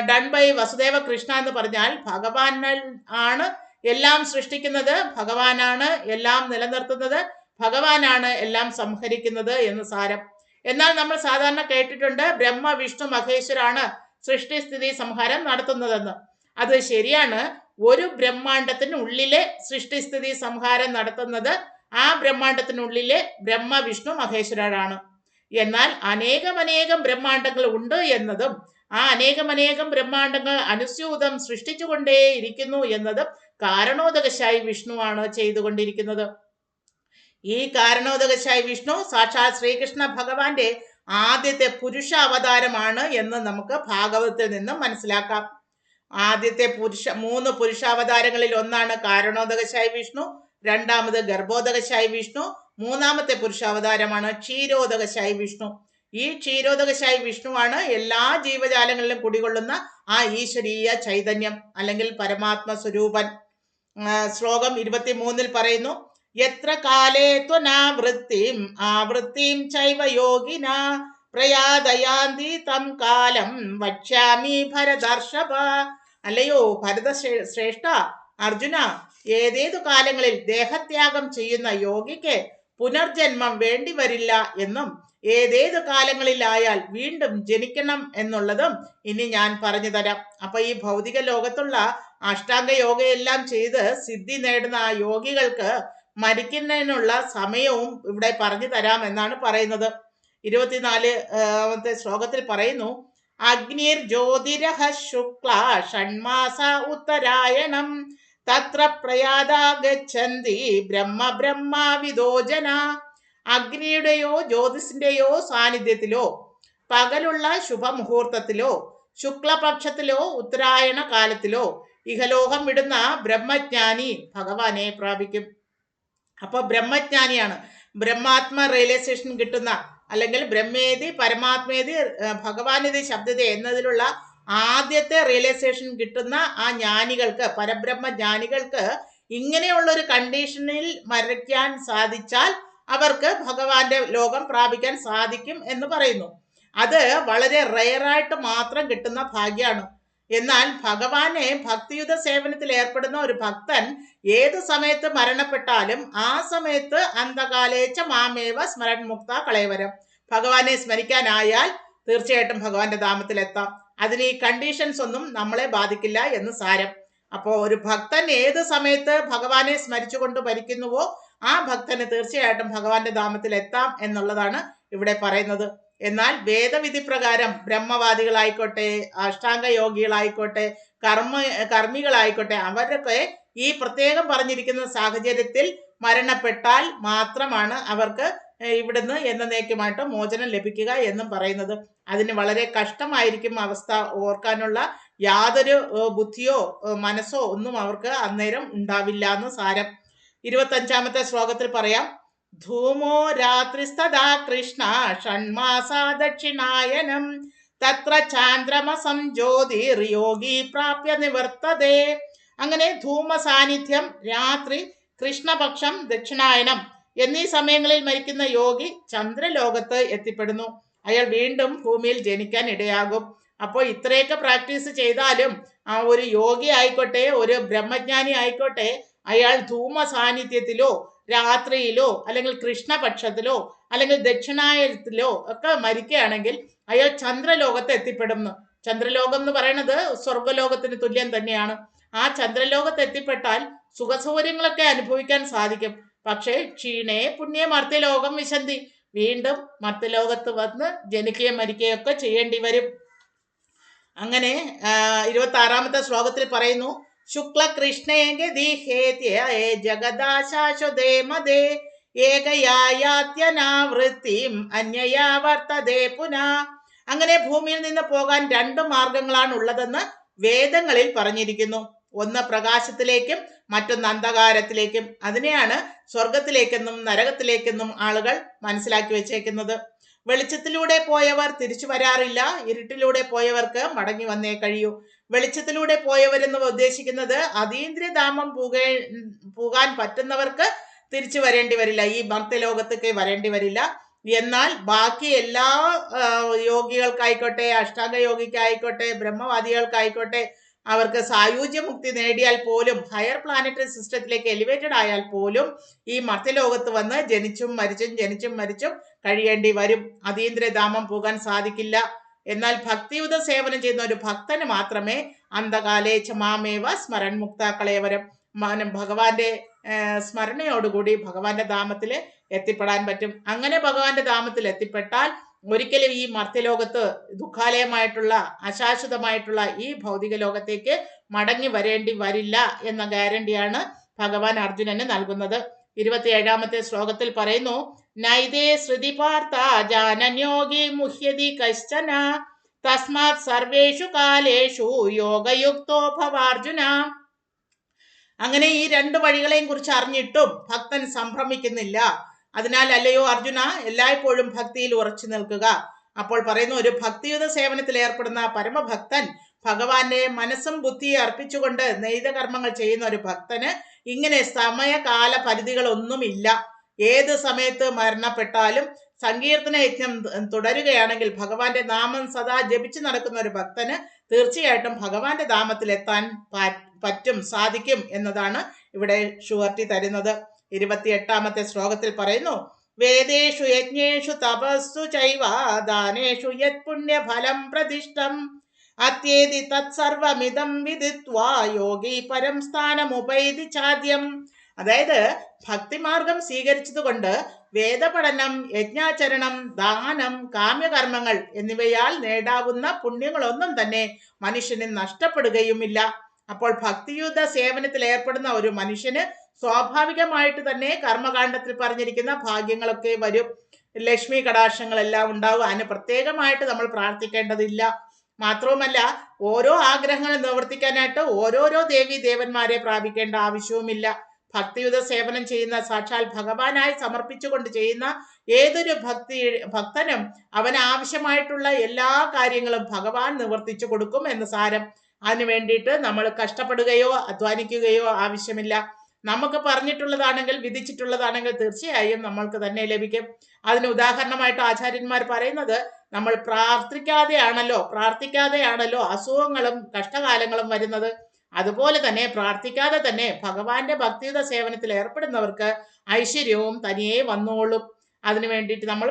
ഡൺ ബൈ വസുദേവ കൃഷ്ണ എന്ന് പറഞ്ഞാൽ ഭഗവാൻ ആണ് എല്ലാം സൃഷ്ടിക്കുന്നത്, ഭഗവാനാണ് എല്ലാം നിലനിർത്തുന്നത്, ഭഗവാനാണ് എല്ലാം സംഹരിക്കുന്നത് എന്ന് സാരം. എന്നാൽ നമ്മൾ സാധാരണ കേട്ടിട്ടുണ്ട് ബ്രഹ്മ വിഷ്ണു മഹേശ്വരാണ് സൃഷ്ടിസ്ഥിതി സംഹാരം നടത്തുന്നതെന്ന്. അത് ശരിയാണ്. ഒരു ബ്രഹ്മാണ്ടത്തിനുള്ളിലെ സൃഷ്ടിസ്ഥിതി സംഹാരം നടത്തുന്നത് ആ ബ്രഹ്മാണ്ടത്തിനുള്ളിലെ ബ്രഹ്മ വിഷ്ണു മഹേശ്വരരാണ്. എന്നാൽ അനേകം ബ്രഹ്മാണ്ടങ്ങൾ ഉണ്ട് എന്നതും ആ അനേകം ബ്രഹ്മാണ്ടങ്ങൾ അനുസ്യൂതം സൃഷ്ടിച്ചുകൊണ്ടേയിരിക്കുന്നു എന്നതും കാരണോദകശായി വിഷ്ണുവാണ് ചെയ്തുകൊണ്ടിരിക്കുന്നത്. ഈ കാരണോദകശായി വിഷ്ണു സാക്ഷാത് ശ്രീകൃഷ്ണ ഭഗവാന്റെ ആദ്യത്തെ പുരുഷ അവതാരമാണ് എന്ന് നമുക്ക് ഭാഗവതത്തിൽ നിന്നും മനസ്സിലാക്കാം. ആദ്യത്തെ 3 പുരുഷാവതാരങ്ങളിൽ ഒന്നാണ് കാരണോദകശായി വിഷ്ണു, 2-ാമത് ഗർഭോദകശായി വിഷ്ണു, 3-ാമത്തെ പുരുഷാവതാരമാണ് ക്ഷീരോദകശായി വിഷ്ണു. ഈ ക്ഷീരോദകശായി വിഷ്ണുവാണ് എല്ലാ ജീവജാലങ്ങളിലും കുടികൊള്ളുന്ന ആ ഈശ്വരീയ ചൈതന്യം അല്ലെങ്കിൽ പരമാത്മ സ്വരൂപൻ. ശ്ലോകം 23 പറയുന്നു, യത്ര കാലേ ത്വനാവൃത്തിം ആവൃത്തിം ചൈവ യോഗിന പ്രയാതയാന്തി തം കാലം വക്ഷ്യാമി ഭരതർഷഭ. അല്ലയോ ഭരതശ്രേഷ്ഠ, അർജുന, ഏതേതു കാലങ്ങളിൽ ദേഹത്യാഗം ചെയ്യുന്ന യോഗിക്ക് പുനർജന്മം വേണ്ടി വരില്ല എന്നും ഏതേതു കാലങ്ങളിലായാൽ വീണ്ടും ജനിക്കണം എന്നുള്ളതും ഇനി ഞാൻ പറഞ്ഞു തരാം. അപ്പൊ ഈ ഭൗതിക ലോകത്തുള്ള അഷ്ടാംഗ യോഗയെല്ലാം ചെയ്ത് സിദ്ധി നേടുന്ന ആ യോഗികൾക്ക് മരിക്കുന്നതിനുള്ള സമയവും ഇവിടെ പറഞ്ഞു തരാം എന്നാണ് പറയുന്നത്. 24-ാമത്തെ ശ്ലോകത്തിൽ പറയുന്നു, അഗ്നിർ ജ്യോതിരഹ ശുക്ല ഷൺമാസ ഉത്തരായണം തത്ര പ്രയാതാഗച്ഛന്തി ബ്രഹ്മവിദോ ജന. അഗ്നിയുടെയോ ജ്യോതിസിന്റെയോ സാന്നിധ്യത്തിലോ പകലുള്ള ശുഭമുഹൂർത്തത്തിലോ ശുക്ലപക്ഷത്തിലോ ഉത്തരായണ കാലത്തിലോ ഇഹലോകം വിടുന്ന ബ്രഹ്മജ്ഞാനി ഭഗവാനെ പ്രാപിക്കും. അപ്പൊ ബ്രഹ്മജ്ഞാനിയാണ് ബ്രഹ്മാത്മ റിയലൈസേഷൻ കിട്ടുന്ന, അല്ലെങ്കിൽ ബ്രഹ്മേതി പരമാത്മേതി ഭഗവാനിതി ശബ്ദത എന്നതിലുള്ള ആദ്യത്തെ റിയലൈസേഷൻ കിട്ടുന്ന ആ ജ്ഞാനികൾക്ക്, പരബ്രഹ്മ ജ്ഞാനികൾക്ക് ഇങ്ങനെയുള്ളൊരു കണ്ടീഷനിൽ മരിക്കാൻ സാധിച്ചാൽ അവർക്ക് ഭഗവാന്റെ ലോകം പ്രാപിക്കാൻ സാധിക്കും എന്ന് പറയുന്നു. അത് വളരെ റെയറായിട്ട് മാത്രം കിട്ടുന്ന ഭാഗ്യമാണ്. എന്നാൽ ഭഗവാനെ ഭക്തിയുത സേവനത്തിൽ ഏർപ്പെടുന്ന ഒരു ഭക്തൻ ഏത് സമയത്ത് മരണപ്പെട്ടാലും ആ സമയത്ത് അന്തകാലേച്ച മാമേവ സ്മരൺ മുക്ത കളയവരം, ഭഗവാനെ സ്മരിക്കാനായാൽ തീർച്ചയായിട്ടും ഭഗവാന്റെ ധാമത്തിൽ എത്താം. അതിന് ഈ കണ്ടീഷൻസ് ഒന്നും നമ്മളെ ബാധിക്കില്ല എന്ന് സാരം. അപ്പോൾ ഒരു ഭക്തൻ ഏത് സമയത്ത് ഭഗവാനെ സ്മരിച്ചുകൊണ്ട് മരിക്കുന്നുവോ ആ ഭക്തന് തീർച്ചയായിട്ടും ഭഗവാന്റെ ധാമത്തിൽ എത്താം എന്നുള്ളതാണ് ഇവിടെ പറയുന്നത്. എന്നാൽ വേദവിധി പ്രകാരം ബ്രഹ്മവാദികളായിക്കോട്ടെ, അഷ്ടാംഗ യോഗികളായിക്കോട്ടെ, കർമ്മികളായിക്കോട്ടെ, അവരൊക്കെ ഈ പ്രത്യേകം പറഞ്ഞിരിക്കുന്ന സാഹചര്യത്തിൽ മരണപ്പെട്ടാൽ മാത്രമാണ് അവർക്ക് ഇവിടുന്ന് എന്നേക്കുമായിട്ട് മോചനം ലഭിക്കുക എന്നും പറയുന്നത്. അതിന് വളരെ കഷ്ടമായിരിക്കും അവസ്ഥ. ഓർക്കാനുള്ള യാതൊരു ബുദ്ധിയോ മനസ്സോ ഒന്നും അവർക്ക് അന്നേരം ഉണ്ടാവില്ല എന്ന് സാരം. 25-ാമത്തെ ശ്ലോകത്തിൽ പറയാം, ധൂമോ രാത്രിസ്തദാ കൃഷ്ണ ഷണ്മാസാ ദക്ഷിണായനം തത്ര ചാന്ദ്രമസം ജ്യോതിർയോഗി പ്രാപ്യ നിവർത്തതേ. അങ്ങനെ ധൂമ സാന്നിധ്യം, രാത്രി, കൃഷ്ണപക്ഷം, ദക്ഷിണായനം എന്നീ സമയങ്ങളിൽ മരിക്കുന്ന യോഗി ചന്ദ്രലോകത്ത് എത്തിപ്പെടുന്നു. അയാൾ വീണ്ടും ഭൂമിയിൽ ജനിക്കാൻ ഇടയാകും. അപ്പോൾ ഇത്രയൊക്കെ പ്രാക്ടീസ് ചെയ്താലും ആ ഒരു യോഗി ആയിക്കോട്ടെ, ഒരു ബ്രഹ്മജ്ഞാനി ആയിക്കോട്ടെ, അയാൾ ധൂമ സാന്നിധ്യത്തിലോ രാത്രിയിലോ അല്ലെങ്കിൽ കൃഷ്ണപക്ഷത്തിലോ അല്ലെങ്കിൽ ദക്ഷിണായനത്തിലോ ഒക്കെ മരിക്കുകയാണെങ്കിൽ അയാൾ ചന്ദ്രലോകത്ത് എത്തിപ്പെടുന്നു. ചന്ദ്രലോകം എന്ന് പറയുന്നത് സ്വർഗലോകത്തിന് തുല്യം തന്നെയാണ്. ആ ചന്ദ്രലോകത്ത് എത്തിപ്പെട്ടാൽ സുഖസൗകര്യങ്ങളൊക്കെ അനുഭവിക്കാൻ സാധിക്കും. പക്ഷേ ക്ഷീണേ പുണ്യ മർത്യലോകം വിശന്തി, വീണ്ടും മർത്യലോകത്ത് വന്ന് ജനിക്കുകയും മരിക്കുകയും ഒക്കെ ചെയ്യേണ്ടി വരും. അങ്ങനെ 26-ാമത്തെ ശ്ലോകത്തിൽ പറയുന്നു, ശുക്ലകൃഷ്ണേ ഗതിഹേത്യ ജഗദാശാശ്വതേ മദേ ഏകയായാത്യനാവൃത്തിം അന്യയാ വർത്തതേ പുനാ. അങ്ങനെ ഭൂമിയിൽ നിന്ന് പോകാൻ 2 മാർഗങ്ങളാണ് ഉള്ളതെന്ന് വേദങ്ങളിൽ പറഞ്ഞിരിക്കുന്നു. ഒന്ന് പ്രകാശത്തിലേക്കും മറ്റൊന്ന് അന്ധകാരത്തിലേക്കും. അതിനെയാണ് സ്വർഗത്തിലേക്കെന്നും നരകത്തിലേക്കെന്നും ആളുകൾ മനസ്സിലാക്കി വെച്ചേക്കുന്നത്. വെളിച്ചത്തിലൂടെ പോയവർ തിരിച്ചു വരാറില്ല, ഇരുട്ടിലൂടെ പോയവർക്ക് മടങ്ങി വന്നേ കഴിയൂ. വെളിച്ചത്തിലൂടെ പോയവരെന്ന് ഉദ്ദേശിക്കുന്നത് അതീന്ദ്രിയധാമം പോകാൻ പറ്റുന്നവർക്ക് തിരിച്ചു വരേണ്ടി വരില്ല, ഈ മർത്യലോകത്തേക്ക് വരേണ്ടി വരില്ല. എന്നാൽ ബാക്കി എല്ലാ യോഗികൾക്കായിക്കോട്ടെ, അഷ്ടാംഗ യോഗിക്കായിക്കോട്ടെ, ബ്രഹ്മവാദികൾക്കായിക്കോട്ടെ, അവർക്ക് സായുജ്യമുക്തി നേടിയാൽ പോലും, ഹയർ പ്ലാനറ്ററി സിസ്റ്റത്തിലേക്ക് എലിവേറ്റഡ് ആയാൽ പോലും ഈ മർത്യലോകത്ത് വന്ന് ജനിച്ചും മരിച്ചും കഴിയേണ്ടി വരും. അതീന്ദ്രിയധാമം പോകാൻ സാധിക്കില്ല. എന്നാൽ ഭക്തിയുത സേവനം ചെയ്യുന്ന ഒരു ഭക്തന് മാത്രമേ അന്ധകാലേ ചമാമേവ സ്മരൺ മുക്താക്കളേവരം, ഭഗവാന്റെ സ്മരണയോടുകൂടി ഭഗവാന്റെ ധാമത്തിൽ എത്തിപ്പെടാൻ പറ്റും. അങ്ങനെ ഭഗവാന്റെ ധാമത്തിൽ എത്തിപ്പെട്ടാൽ ഒരിക്കലും ഈ മർത്യലോകത്ത് ദുഃഖാലയമായിട്ടുള്ള അശാശ്വതമായിട്ടുള്ള ഈ ഭൗതിക ലോകത്തേക്ക് മടങ്ങി വരേണ്ടി വരില്ല എന്ന ഗ്യാരണ്ടിയാണ് ഭഗവാൻ അർജുനന് നൽകുന്നത്. 27-ാമത്തെ ശ്ലോകത്തിൽ പറയുന്നു, നൈതേ ശ്രുതി പാർത്ഥ ജാനന്യോഗി മുഹ്യതി കശ്ചന തസ്മാത് സർവേഷു കാലേഷു യോഗയുക്തോ ഭവാർജുന. അങ്ങനെ ഈ 2 വഴികളെയും കുറിച്ച് അറിഞ്ഞിട്ടും ഭക്തൻ സംഭ്രമിക്കുന്നില്ല. അതിനാൽ അല്ലയോ അർജുന, എല്ലായ്പ്പോഴും ഭക്തിയിൽ ഉറച്ചു നിൽക്കുക. അപ്പോൾ പറയുന്നു, ഒരു ഭക്തിയുത സേവനത്തിൽ ഏർപ്പെടുന്ന പരമഭക്തൻ ഭഗവാന്റെ മനസ്സും ബുദ്ധിയെ അർപ്പിച്ചുകൊണ്ട് നെയ്ത കർമ്മങ്ങൾ ചെയ്യുന്ന ഒരു ഭക്തന് ഇങ്ങനെ സമയകാല പരിധികളൊന്നുമില്ല. ഏത് സമയത്ത് മരണപ്പെട്ടാലും സങ്കീർത്തന യജ്ഞം തുടരുകയാണെങ്കിൽ ഭഗവാന്റെ നാമം സദാ ജപിച്ചു നടക്കുന്ന ഒരു ഭക്തന് തീർച്ചയായിട്ടും ഭഗവാന്റെ ധാമത്തിൽ എത്താൻ സാധിക്കും എന്നതാണ് ഇവിടെ ഷുവർട്ടി തരുന്നത്. 28-ാമത്തെ ശ്ലോകത്തിൽ പറയുന്നു, വേദേഷു യജ്ഞേഷു തപസ്സു ചൈവ ദാനേഷു യത് പുണ്യഫലം പ്രതിഷ്ഠം അത്യേതി തത്സർവമിദം വിദിത്വാ യോഗി പരം സ്ഥാനമുപൈതി ചാദ്യം. അതായത് ഭക്തിമാർഗം സ്വീകരിച്ചതുകൊണ്ട് വേദപഠനം, യജ്ഞാചരണം, ദാനം, കാമ്യകർമ്മങ്ങൾ എന്നിവയാൽ നേടാവുന്ന പുണ്യങ്ങളൊന്നും തന്നെ മനുഷ്യന് നഷ്ടപ്പെടുകയുമില്ല. അപ്പോൾ ഭക്തിയുത സേവനത്തിൽ ഏർപ്പെടുന്ന ഒരു മനുഷ്യന് സ്വാഭാവികമായിട്ട് തന്നെ കർമ്മകാണ്ഡത്തിൽ പറഞ്ഞിരിക്കുന്ന ഭാഗ്യങ്ങളൊക്കെ വരും. ലക്ഷ്മി കടാക്ഷങ്ങളെല്ലാം ഉണ്ടാവും. അതിന് പ്രത്യേകമായിട്ട് നമ്മൾ പ്രാർത്ഥിക്കേണ്ടതില്ല. മാത്രവുമല്ല, ഓരോ ആഗ്രഹങ്ങൾ നിവർത്തിക്കാനായിട്ട് ഓരോരോ ദേവി ദേവന്മാരെ പ്രാപിക്കേണ്ട ആവശ്യവുമില്ല. ഭക്തിയുത സേവനം ചെയ്യുന്ന സാക്ഷാൽ ഭഗവാനായി സമർപ്പിച്ചുകൊണ്ട് ചെയ്യുന്ന ഏതൊരു ഭക്തനും അവന് ആവശ്യമായിട്ടുള്ള എല്ലാ കാര്യങ്ങളും ഭഗവാൻ നിവർത്തിച്ചു കൊടുക്കും എന്ന് സാരം. അതിനു വേണ്ടിയിട്ട് നമ്മൾ കഷ്ടപ്പെടുകയോ അധ്വാനിക്കുകയോ ആവശ്യമില്ല. നമുക്ക് പറഞ്ഞിട്ടുള്ളതാണെങ്കിൽ, വിധിച്ചിട്ടുള്ളതാണെങ്കിൽ തീർച്ചയായും നമ്മൾക്ക് തന്നെ ലഭിക്കും. അതിന് ഉദാഹരണമായിട്ട് ആചാര്യന്മാർ പറയുന്നത്, നമ്മൾ പ്രാർത്ഥിക്കാതെയാണല്ലോ അസുഖങ്ങളും കഷ്ടകാലങ്ങളും വരുന്നത്. അതുപോലെ തന്നെ പ്രാർത്ഥിക്കാതെ തന്നെ ഭഗവാന്റെ ഭക്തിയുത സേവനത്തിൽ ഏർപ്പെടുന്നവർക്ക് ഐശ്വര്യവും തനിയെ വന്നോളും. അതിനു വേണ്ടിയിട്ട് നമ്മൾ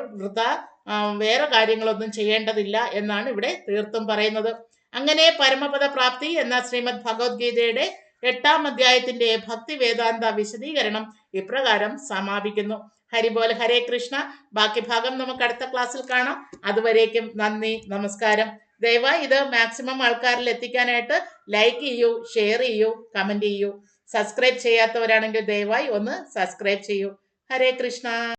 വേറെ കാര്യങ്ങളൊന്നും ചെയ്യേണ്ടതില്ല എന്നാണ് ഇവിടെ തീർത്തും പറയുന്നത്. അങ്ങനെ പരമപദ പ്രാപ്തി എന്ന ശ്രീമദ് ഭഗവത്ഗീതയുടെ 8-ാം അധ്യായത്തിന്റെ ഭക്തി വേദാന്ത വിശദീകരണം ഇപ്രകാരം സമാപിക്കുന്നു. ഹരിബോൽ, ഹരേ കൃഷ്ണ. ബാക്കി ഭാഗം നമുക്ക് അടുത്ത ക്ലാസ്സിൽ കാണാം. അതുവരേക്കും നന്ദി, നമസ്കാരം. ദയവായി ഇത് മാക്സിമം ആൾക്കാരിൽ എത്തിക്കാനായിട്ട് ലൈക്ക് ചെയ്യൂ, ഷെയർ ചെയ്യൂ, കമന്റ് ചെയ്യൂ. സബ്സ്ക്രൈബ് ചെയ്യാത്തവരാണെങ്കിൽ ദയവായി ഒന്ന് സബ്സ്ക്രൈബ് ചെയ്യൂ. ഹരേ കൃഷ്ണ.